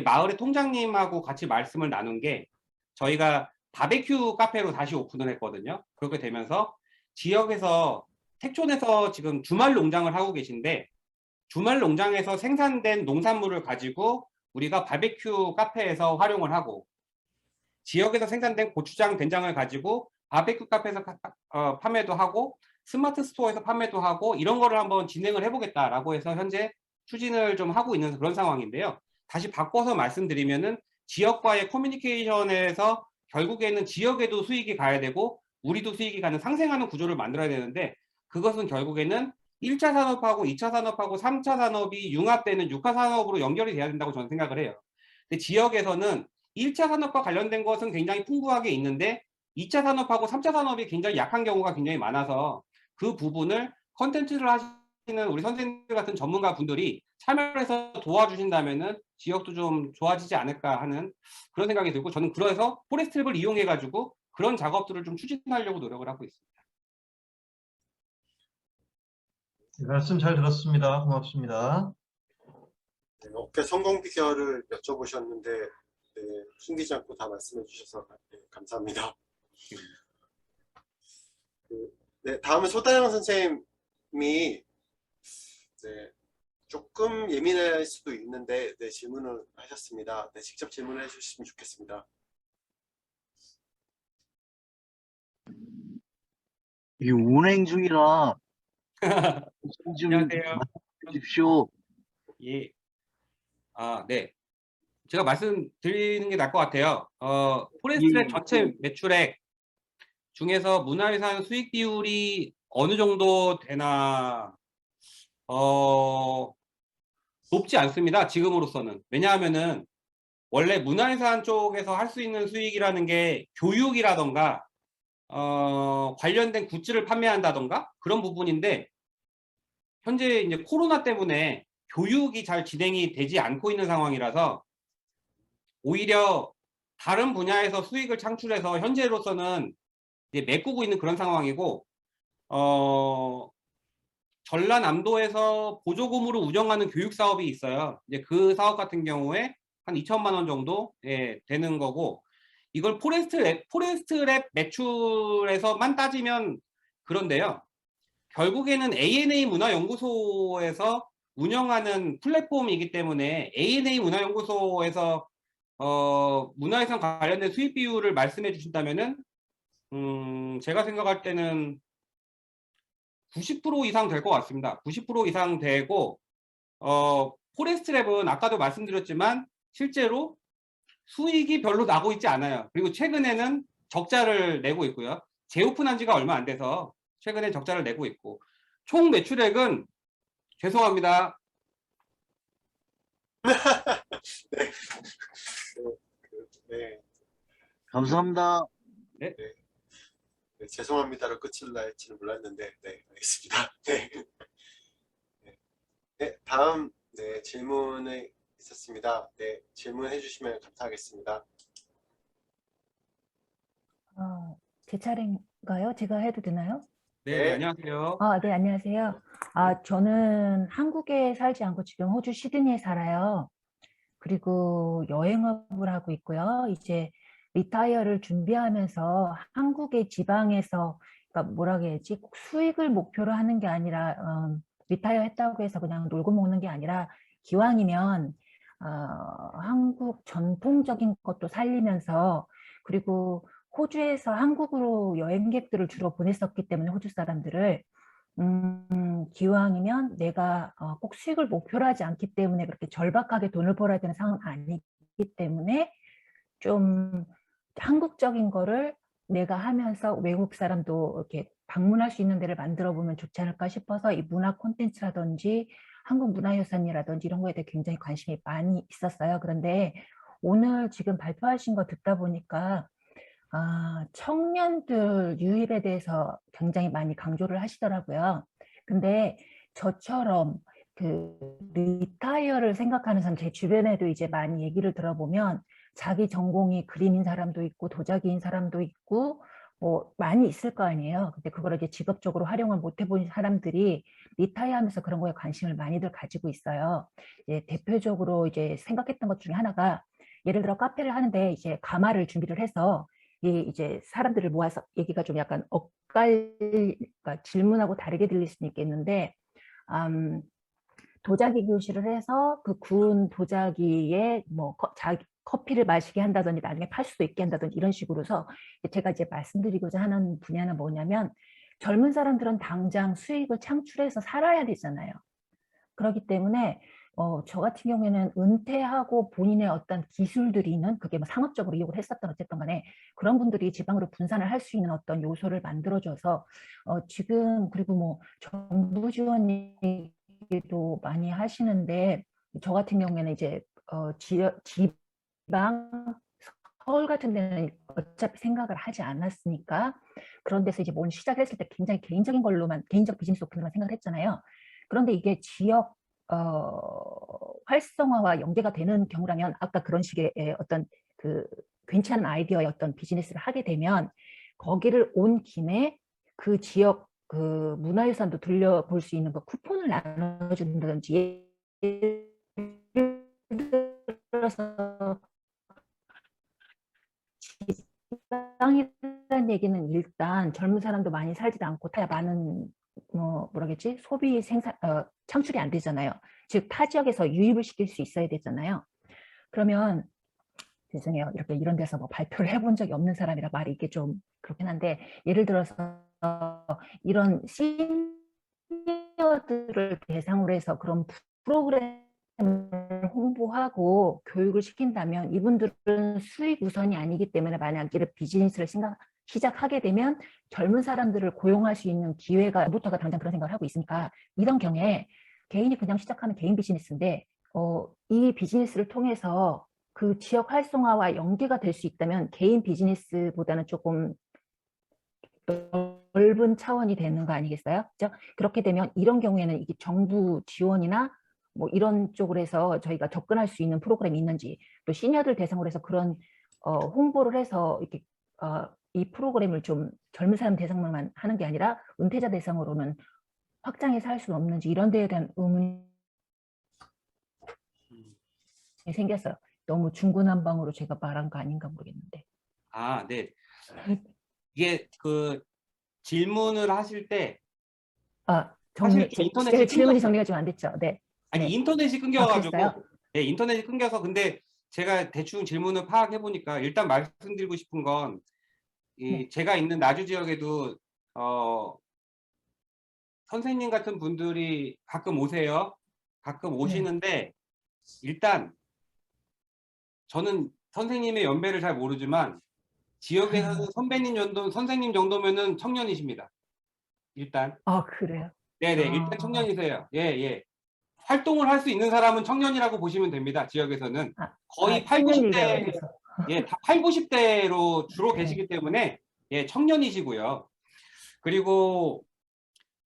마을의 통장님하고 같이 말씀을 나눈 게, 저희가 바베큐 카페로 다시 오픈을 했거든요. 그렇게 되면서 지역에서 택촌에서 지금 주말 농장을 하고 계신데, 주말 농장에서 생산된 농산물을 가지고 우리가 바베큐 카페에서 활용을 하고, 지역에서 생산된 고추장, 된장을 가지고 바베큐 카페에서 판매도 하고 스마트 스토어에서 판매도 하고 이런 거를 한번 진행을 해보겠다라고 해서 현재 추진을 좀 하고 있는 그런 상황인데요. 다시 바꿔서 말씀드리면은 지역과의 커뮤니케이션에서 결국에는 지역에도 수익이 가야 되고 우리도 수익이 가는 상생하는 구조를 만들어야 되는데 그것은 결국에는 1차 산업하고 2차 산업하고 3차 산업이 융합되는 6차 산업으로 연결이 돼야 된다고 저는 생각을 해요. 근데 지역에서는 1차 산업과 관련된 것은 굉장히 풍부하게 있는데 2차 산업하고 3차 산업이 굉장히 약한 경우가 굉장히 많아서 그 부분을 컨텐츠를 하시는 우리 선생님들 같은 전문가 분들이 참여를 해서 도와주신다면은 지역도 좀 좋아지지 않을까 하는 그런 생각이 들고 저는 그래서 포레스트랩을 이용해 가지고 그런 작업들을 좀 추진하려고 노력을 하고 있습니다. 네, 말씀 잘 들었습니다. 고맙습니다. 네, 업계 성공 비결을 여쭤보셨는데 네, 숨기지 않고 다 말씀해 주셔서 네, 감사합니다. 네, 다음은 소다영 선생님이 네, 조금 예민할 수도 있는데 네, 질문을 하셨습니다. 네, 직접 질문을 해주시면 좋겠습니다. 이 운행 중이라 좀 안녕하세요. 주십시오. 예. 네. 제가 말씀드리는 게 나을 것 같아요. 포레스트랩 전체 매출액 중에서 문화유산 수익 비율이 어느 정도 되나 높지 않습니다. 지금으로서는. 왜냐하면은 원래 문화유산 쪽에서 할 수 있는 수익이라는 게 교육이라던가 관련된 굿즈를 판매한다던가 그런 부분인데 현재 이제 코로나 때문에 교육이 잘 진행이 되지 않고 있는 상황이라서 오히려 다른 분야에서 수익을 창출해서 현재로서는 이제 메꾸고 있는 그런 상황이고 전라남도에서 보조금으로 운영하는 교육 사업이 있어요. 이제 그 사업 같은 경우에 한 2천만 원 정도 되는 거고 이걸 포레스트랩 매출에서만 따지면 그런데요. 결국에는 ANA 문화연구소에서 운영하는 플랫폼이기 때문에 ANA 문화연구소에서 문화유산 관련된 수익 비율을 말씀해 주신다면은 제가 생각할 때는 90% 이상 될 것 같습니다. 90% 이상 되고 포레스트랩은 아까도 말씀드렸지만 실제로 수익이 별로 나고 있지 않아요. 그리고 최근에는 적자를 내고 있고요. 재오픈한 지가 얼마 안 돼서 최근에 적자를 내고 있고 총 매출액은 죄송합니다. 네. 네. 감사합니다. 네. 네, 죄송합니다로 끝을 날지는 몰랐는데 네, 알겠습니다. 네. 네, 다음 네, 질문이 있었습니다. 네, 질문해 주시면 감사하겠습니다. 제 차례인가요? 제가 해도 되나요? 네, 안녕하세요. 네, 안녕하세요. 저는 한국에 살지 않고 지금 호주 시드니에 살아요. 그리고 여행업을 하고 있고요. 이제 리타이어를 준비하면서 한국의 지방에서 그러니까 뭐라 해야지 꼭 수익을 목표로 하는 게 아니라 리타이어 했다고 해서 그냥 놀고 먹는 게 아니라 기왕이면 한국 전통적인 것도 살리면서 그리고 호주에서 한국으로 여행객들을 주로 보냈었기 때문에 호주 사람들을 기왕이면 내가 꼭 수익을 목표로 하지 않기 때문에 그렇게 절박하게 돈을 벌어야 되는 상황은 아니기 때문에 좀 한국적인 거를 내가 하면서 외국 사람도 이렇게 방문할 수 있는 데를 만들어 보면 좋지 않을까 싶어서 이 문화 콘텐츠라든지 한국 문화유산이라든지 이런 거에 대해 굉장히 관심이 많이 있었어요. 그런데 오늘 지금 발표하신 거 듣다 보니까 청년들 유입에 대해서 굉장히 많이 강조를 하시더라고요. 근데 저처럼 그 리타이어를 생각하는 사람, 제 주변에도 이제 많이 얘기를 들어보면 자기 전공이 그림인 사람도 있고 도자기인 사람도 있고 뭐 많이 있을 거 아니에요. 근데 그걸 이제 직업적으로 활용을 못 해본 사람들이 리타이어 하면서 그런 거에 관심을 많이들 가지고 있어요. 대표적으로 이제 생각했던 것 중에 하나가 예를 들어 카페를 하는데 이제 가마를 준비를 해서 이제 사람들을 모아서 얘기가 좀 약간 그러니까 질문하고 다르게 들릴 수는 있겠는데 도자기 교실을 해서 그 구운 도자기에 뭐 커피를 마시게 한다든지 나중에 팔 수도 있게 한다든지 이런 식으로서 제가 이제 말씀드리고자 하는 분야는 뭐냐면 젊은 사람들은 당장 수익을 창출해서 살아야 되잖아요. 그렇기 때문에 저 같은 경우에는 은퇴하고 본인의 어떤 기술들이 있는 그게 뭐 상업적으로 이용을 했었던 어쨌든 간에 그런 분들이 지방으로 분산을 할 수 있는 어떤 요소를 만들어줘서 지금 그리고 뭐 정부 지원 얘기도 많이 하시는데 저 같은 경우에는 이제 지방 서울 같은 데는 어차피 생각을 하지 않았으니까 그런 데서 이제 뭘 시작했을 때 굉장히 개인적인 걸로만 개인적 비즈니스 오픈만 생각을 했잖아요. 그런데 이게 지역 활성화와 연계가 되는 경우라면 아까 그런 식의 어떤 그 괜찮은 아이디어의 어떤 비즈니스를 하게 되면 거기를 온 김에 그 지역 그 문화유산도 돌려볼 수 있는 그 쿠폰을 나눠준다든지 예를 들어서 지방이라는 얘기는 일단 젊은 사람도 많이 살지도 않고 타야 많은 뭐라겠지 소비 생산 창출이 안 되잖아요. 즉 타 지역에서 유입을 시킬 수 있어야 되잖아요. 그러면 죄송해요. 이렇게 이런 데서 뭐 발표를 해본 적이 없는 사람이라 말이 이게 좀 그렇긴 한데 예를 들어서 이런 시니어들을 대상으로 해서 그런 프로그램을 홍보하고 교육을 시킨다면 이분들은 수익 우선이 아니기 때문에 만약 이런 비즈니스를 시작하게 되면 젊은 사람들을 고용할 수 있는 기회가 부터가 당장 그런 생각을 하고 있으니까 이런 경우에 개인이 그냥 시작하는 개인 비즈니스인데 이 비즈니스를 통해서 그 지역 활성화와 연계가 될 수 있다면 개인 비즈니스보다는 조금 넓은 차원이 되는 거 아니겠어요? 그렇죠? 그렇게 되면 이런 경우에는 이게 정부 지원이나 뭐 이런 쪽으로 해서 저희가 접근할 수 있는 프로그램이 있는지 또 시니어들 대상으로 해서 그런 홍보를 해서 이렇게 이 프로그램을 좀 젊은 사람 대상으로만 하는 게 아니라 은퇴자 대상으로는 확장해서 할 수는 없는지 이런 데에 대한 의문이 생겼어요. 너무 중구난방으로 제가 말한 거 아닌가 모르겠는데. 아, 네. 이게 그 질문을 하실 때 사실 좀 인터넷이 질문이 정리가 좀 안 됐죠. 네. 아니 네. 인터넷이 끊겨가지고 그랬어요? 네, 인터넷이 끊겨서 근데 제가 대충 질문을 파악해 보니까 일단 말씀드리고 싶은 건 네. 제가 있는 나주 지역에도 선생님 같은 분들이 가끔 오세요. 가끔 오시는데 일단 저는 선생님의 연배를 잘 모르지만 지역에서는 선생님 정도면은 청년이십니다. 일단. 그래요? 네네, 일단 청년이세요. 예, 예. 활동을 할 수 있는 사람은 청년이라고 보시면 됩니다. 지역에서는. 거의 8, 90대, 예, 다 8, 90대로 주로 계시기 때문에, 예, 청년이시고요. 그리고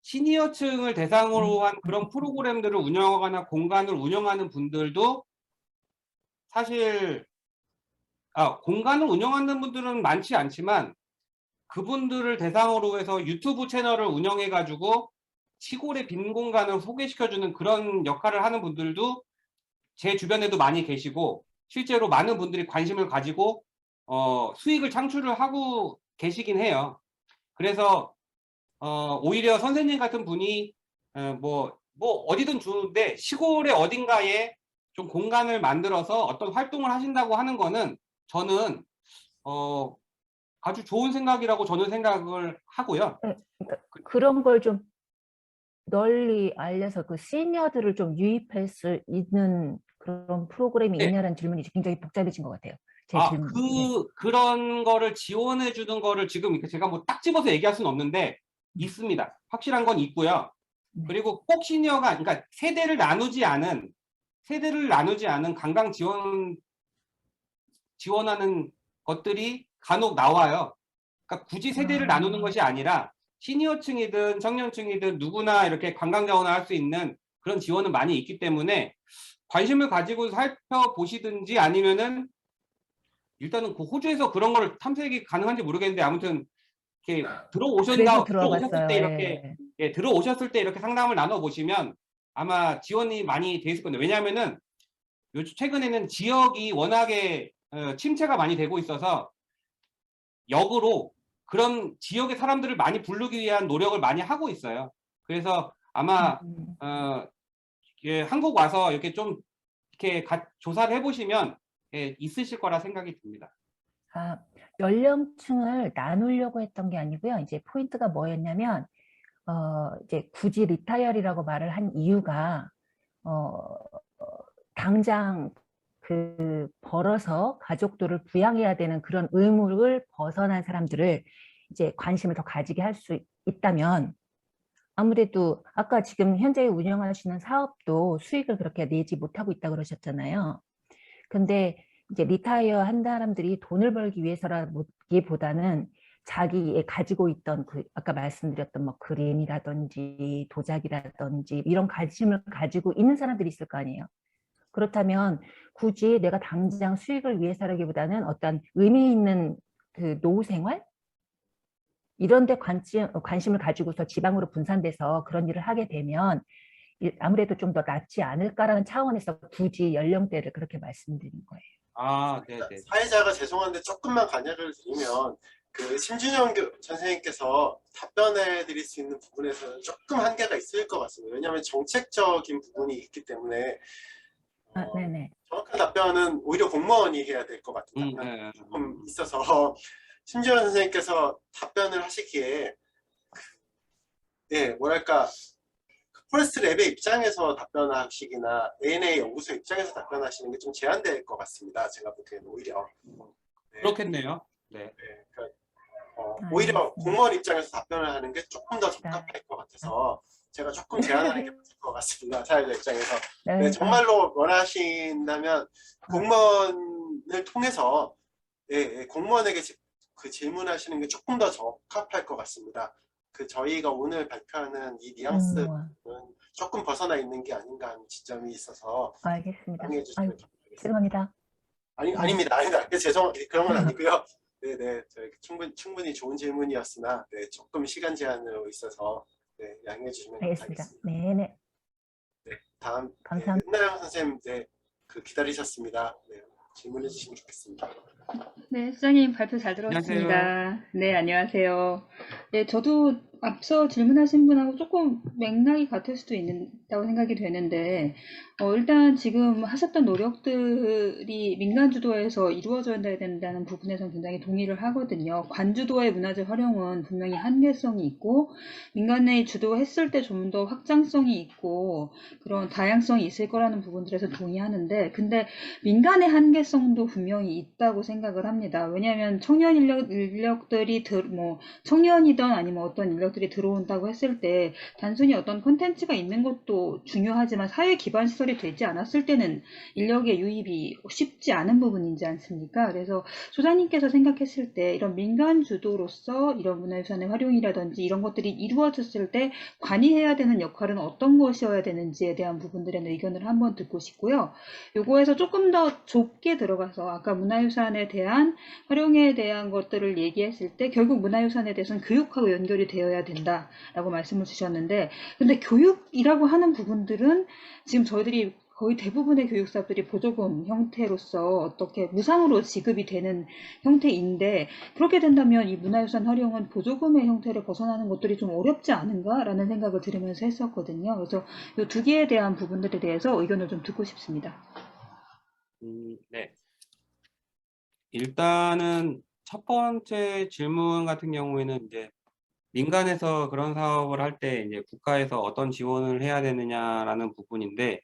시니어층을 대상으로 한 그런 프로그램들을 운영하거나 공간을 운영하는 분들도 사실, 공간을 운영하는 분들은 많지 않지만 그분들을 대상으로 해서 유튜브 채널을 운영해가지고 시골의 빈 공간을 소개시켜주는 그런 역할을 하는 분들도 제 주변에도 많이 계시고 실제로 많은 분들이 관심을 가지고 수익을 창출을 하고 계시긴 해요. 그래서 오히려 선생님 같은 분이 뭐 어디든 좋은데 시골의 어딘가에 좀 공간을 만들어서 어떤 활동을 하신다고 하는 거는 저는 아주 좋은 생각이라고 저는 생각을 하고요. 그런 걸 좀 널리 알려서 그 시니어들을 좀 유입할 수 있는 그런 프로그램이 네. 있냐는 질문이 굉장히 복잡해진 것 같아요. 제 질문. 그런 거를 지원해 주는 거를 지금 이렇게 제가 뭐 딱 집어서 얘기할 수는 없는데 있습니다. 확실한 건 있고요. 그리고 꼭 시니어가 그러니까 세대를 나누지 않은 관광 지원하는 것들이 간혹 나와요. 그러니까 굳이 세대를 나누는 것이 아니라 시니어층이든 청년층이든 누구나 이렇게 관광 자원을 할 수 있는 그런 지원은 많이 있기 때문에 관심을 가지고 살펴보시든지 아니면은 일단은 그 호주에서 그런 걸 탐색이 가능한지 모르겠는데 아무튼 이렇게 들어오셨을 때 이렇게 들어오셨을 때 이렇게 상담을 나눠 보시면 아마 지원이 많이 돼 있을 건데 왜냐하면은 최근에는 지역이 워낙에 침체가 많이 되고 있어서 역으로 그런 지역의 사람들을 많이 부르기 위한 노력을 많이 하고 있어요. 그래서 아마 한국 와서 이렇게 좀 이렇게 조사를 해보시면 있으실 거라 생각이 듭니다. 아, 연령층을 나누려고 했던 게 아니고요. 이제 포인트가 뭐였냐면, 이제 굳이 리타이어리라고 말을 한 이유가, 당장 벌어서 가족들을 부양해야 되는 그런 의무를 벗어난 사람들을 이제 관심을 더 가지게 할 수 있다면, 아무래도 아까 지금 현재 운영하시는 사업도 수익을 그렇게 내지 못하고 있다고 그러셨잖아요. 근데 이제 리타이어 한 사람들이 돈을 벌기 위해서라기보다는 자기의 가지고 있던 아까 말씀드렸던 뭐 그림이라든지 도자기라든지 이런 관심을 가지고 있는 사람들이 있을 거 아니에요. 그렇다면 굳이 내가 당장 수익을 위해서라기보다는 어떤 의미 있는 노후 생활? 이런 데 관심을 가지고서 지방으로 분산돼서 그런 일을 하게 되면 아무래도 좀 더 낫지 않을까라는 차원에서 굳이 연령대를 그렇게 말씀드린 거예요. 아, 네네. 사회자가 죄송한데 조금만 관여를 드리면 심준영 선생님께서 답변해 드릴 수 있는 부분에서는 조금 한계가 있을 것 같습니다. 왜냐하면 정책적인 부분이 있기 때문에 네네. 정확한 답변은 오히려 공무원이 해야 될 것 같은 답변이 조금 있어서 심준영 선생님께서 답변을 하시기에 뭐랄까 포레스트 랩의 입장에서 답변하시기나 ANA 연구소 입장에서 답변하시는 게 좀 제한될 것 같습니다. 제가 보기에는 오히려. 그렇겠네요. 네. 그러니까, 오히려 공무원 입장에서 답변을 하는 게 조금 더 적합할 것 같아서 제가 조금 제한하는 게 맞을 것 같습니다. 사회자 입장에서. 네, 정말로 원하신다면 공무원을 통해서 공무원에게 질문하시는 게 조금 더 적합할 것 같습니다. 저희가 오늘 발표하는 이 뉘앙스는 조금 벗어나 있는 게 아닌가 하는 지점이 있어서 알겠습니다. 양해해 주시면 죄송합니다. 아닙니다. 그런 건 아니고요. 네네, 충분히 좋은 질문이었으나 조금 시간 제한으로 있어서 양해해 주시면 알겠습니다. 감사하겠습니다. 네네. 다음 감사합니다. 은나영 선생님 기다리셨습니다. 질문해 주시면 좋겠습니다. 네, 수장님 발표 잘 들었습니다. 안녕하세요. 네, 안녕하세요. 네, 저도 앞서 질문하신 분하고 조금 맥락이 같을 수도 있다고 생각이 되는데, 일단 지금 하셨던 노력들이 민간 주도에서 이루어져야 된다는 부분에서 굉장히 동의를 하거든요. 관주도의 문화재 활용은 분명히 한계성이 있고, 민간이 주도했을 때 좀 더 확장성이 있고, 그런 다양성이 있을 거라는 부분들에서 동의하는데, 근데 민간의 한계성도 분명히 있다고 생각을 합니다. 왜냐하면 청년 인력들이 청년이든 아니면 어떤 인력들이 들어온다고 했을 때 단순히 어떤 콘텐츠가 있는 것도 중요하지만 사회 기반 시설이 되지 않았을 때는 인력의 유입이 쉽지 않은 부분이지 않습니까? 그래서 소장님께서 생각했을 때 이런 민간 주도로서 이런 문화유산의 활용이라든지 이런 것들이 이루어졌을 때 관이해야 되는 역할은 어떤 것이어야 되는지에 대한 부분들의 의견을 한번 듣고 싶고요. 요거에서 조금 더 좁게 들어가서 아까 문화유산에 대한 활용에 대한 것들을 얘기했을 때 결국 문화유산에 대해서는 교육하고 연결이 되어야 된다라고 말씀을 주셨는데, 근데 교육이라고 하는 부분들은 지금 저희들이 거의 대부분의 교육사업들이 보조금 형태로서 어떻게 무상으로 지급이 되는 형태인데, 그렇게 된다면 이 문화유산 활용은 보조금의 형태를 벗어나는 것들이 좀 어렵지 않은가라는 생각을 들으면서 했었거든요. 그래서 이 두 개에 대한 부분들에 대해서 의견을 좀 듣고 싶습니다. 네. 일단은 첫 번째 질문 같은 경우에는 이제 민간에서 그런 사업을 할 때 이제 국가에서 어떤 지원을 해야 되느냐라는 부분인데,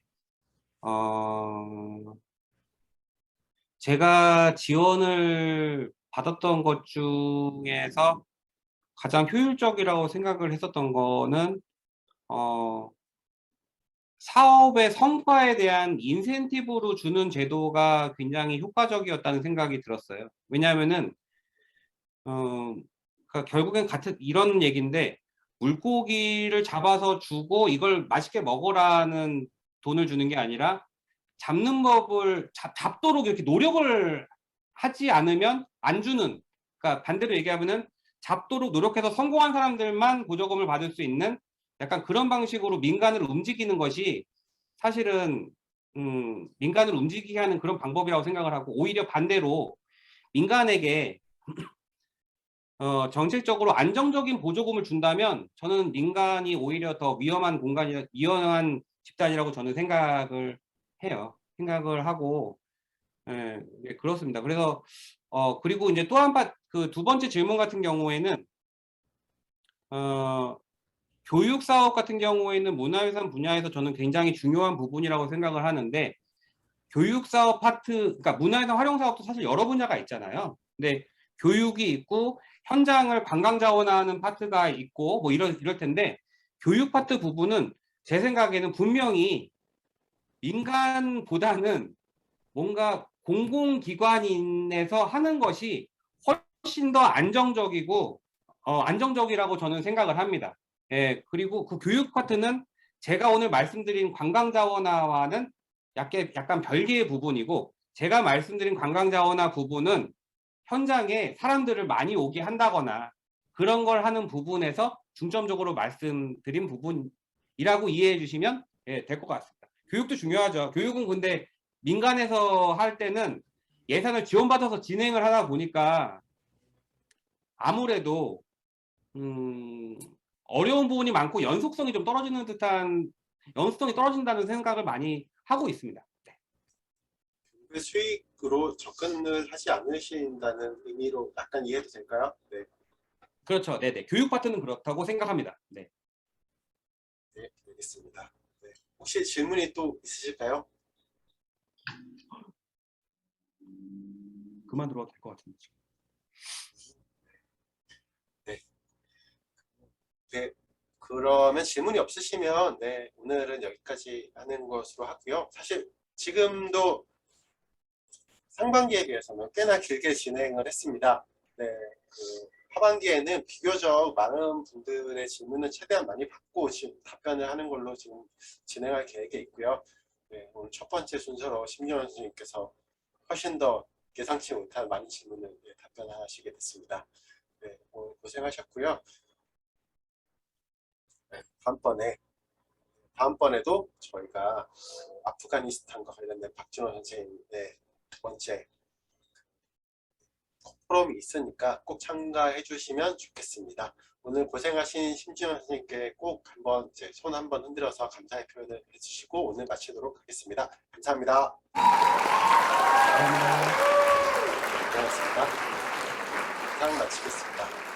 제가 지원을 받았던 것 중에서 가장 효율적이라고 생각을 했었던 거는 사업의 성과에 대한 인센티브로 주는 제도가 굉장히 효과적이었다는 생각이 들었어요. 왜냐하면은 그러니까 결국엔 같은 이런 얘기인데, 물고기를 잡아서 주고 이걸 맛있게 먹어라는 돈을 주는 게 아니라 잡는 법을 잡도록 이렇게 노력을 하지 않으면 안 주는, 그러니까 반대로 얘기하면은 잡도록 노력해서 성공한 사람들만 보조금을 받을 수 있는 약간 그런 방식으로 민간을 움직이는 것이 사실은 민간을 움직이게 하는 그런 방법이라고 생각을 하고, 오히려 반대로 민간에게 정책적으로 안정적인 보조금을 준다면 저는 민간이 오히려 더 위험한 집단이라고 저는 생각을 해요. 생각을 하고, 예, 예, 그렇습니다. 그래서 그리고 이제 또 그 두 번째 질문 같은 경우에는 교육 사업 같은 경우에는 문화유산 분야에서 저는 굉장히 중요한 부분이라고 생각을 하는데, 교육 사업 파트, 그러니까 문화유산 활용 사업도 사실 여러 분야가 있잖아요. 근데 교육이 있고 현장을 관광 자원화하는 파트가 있고 뭐 이럴 텐데, 교육 파트 부분은 제 생각에는 분명히 민간보다는 뭔가 공공기관인에서 하는 것이 훨씬 더 안정적이고 안정적이라고 저는 생각을 합니다. 예, 그리고 그 교육 파트는 제가 오늘 말씀드린 관광자원화와는 약간 별개의 부분이고, 제가 말씀드린 관광자원화 부분은 현장에 사람들을 많이 오게 한다거나 그런 걸 하는 부분에서 중점적으로 말씀드린 부분이라고 이해해 주시면 될 것 같습니다. 교육도 중요하죠. 교육은 근데 민간에서 할 때는 예산을 지원받아서 진행을 하다 보니까 아무래도 어려운 부분이 많고 연속성이 좀 떨어지는 듯한, 연속성이 떨어진다는 생각을 많이 하고 있습니다. 네. 그 수익으로 접근을 하지 않으신다는 의미로 약간 이해도 될까요? 네. 그렇죠. 네네. 교육 파트는 그렇다고 생각합니다. 네. 네, 알겠습니다. 네. 혹시 질문이 또 있으실까요? 그만 들어도 될 것 같은데. 네. 네. 그러면 질문이 없으시면 네, 오늘은 여기까지 하는 것으로 하고요. 사실 지금도 상반기에 비해서는 꽤나 길게 진행을 했습니다. 네, 그 하반기에는 비교적 많은 분들의 질문을 최대한 많이 받고 지금 답변을 하는 걸로 지금 진행할 계획에 있고요. 네, 오늘 첫 번째 순서로 심지원 선생님께서 훨씬 더 예상치 못한 많은 질문을 답변하시게 됐습니다. 네, 오늘 고생하셨고요. 네, 다음번에도 저희가 아프가니스탄과 관련된 박준호 선생님의 두 번째 포럼이 있으니까 꼭 참가해 주시면 좋겠습니다. 오늘 고생하신 심지원 선생님께 꼭 한번 손 한번 흔들어서 감사의 표현을 해주시고 오늘 마치도록 하겠습니다. 감사합니다. 고생하셨습니다. 영상 마치겠습니다.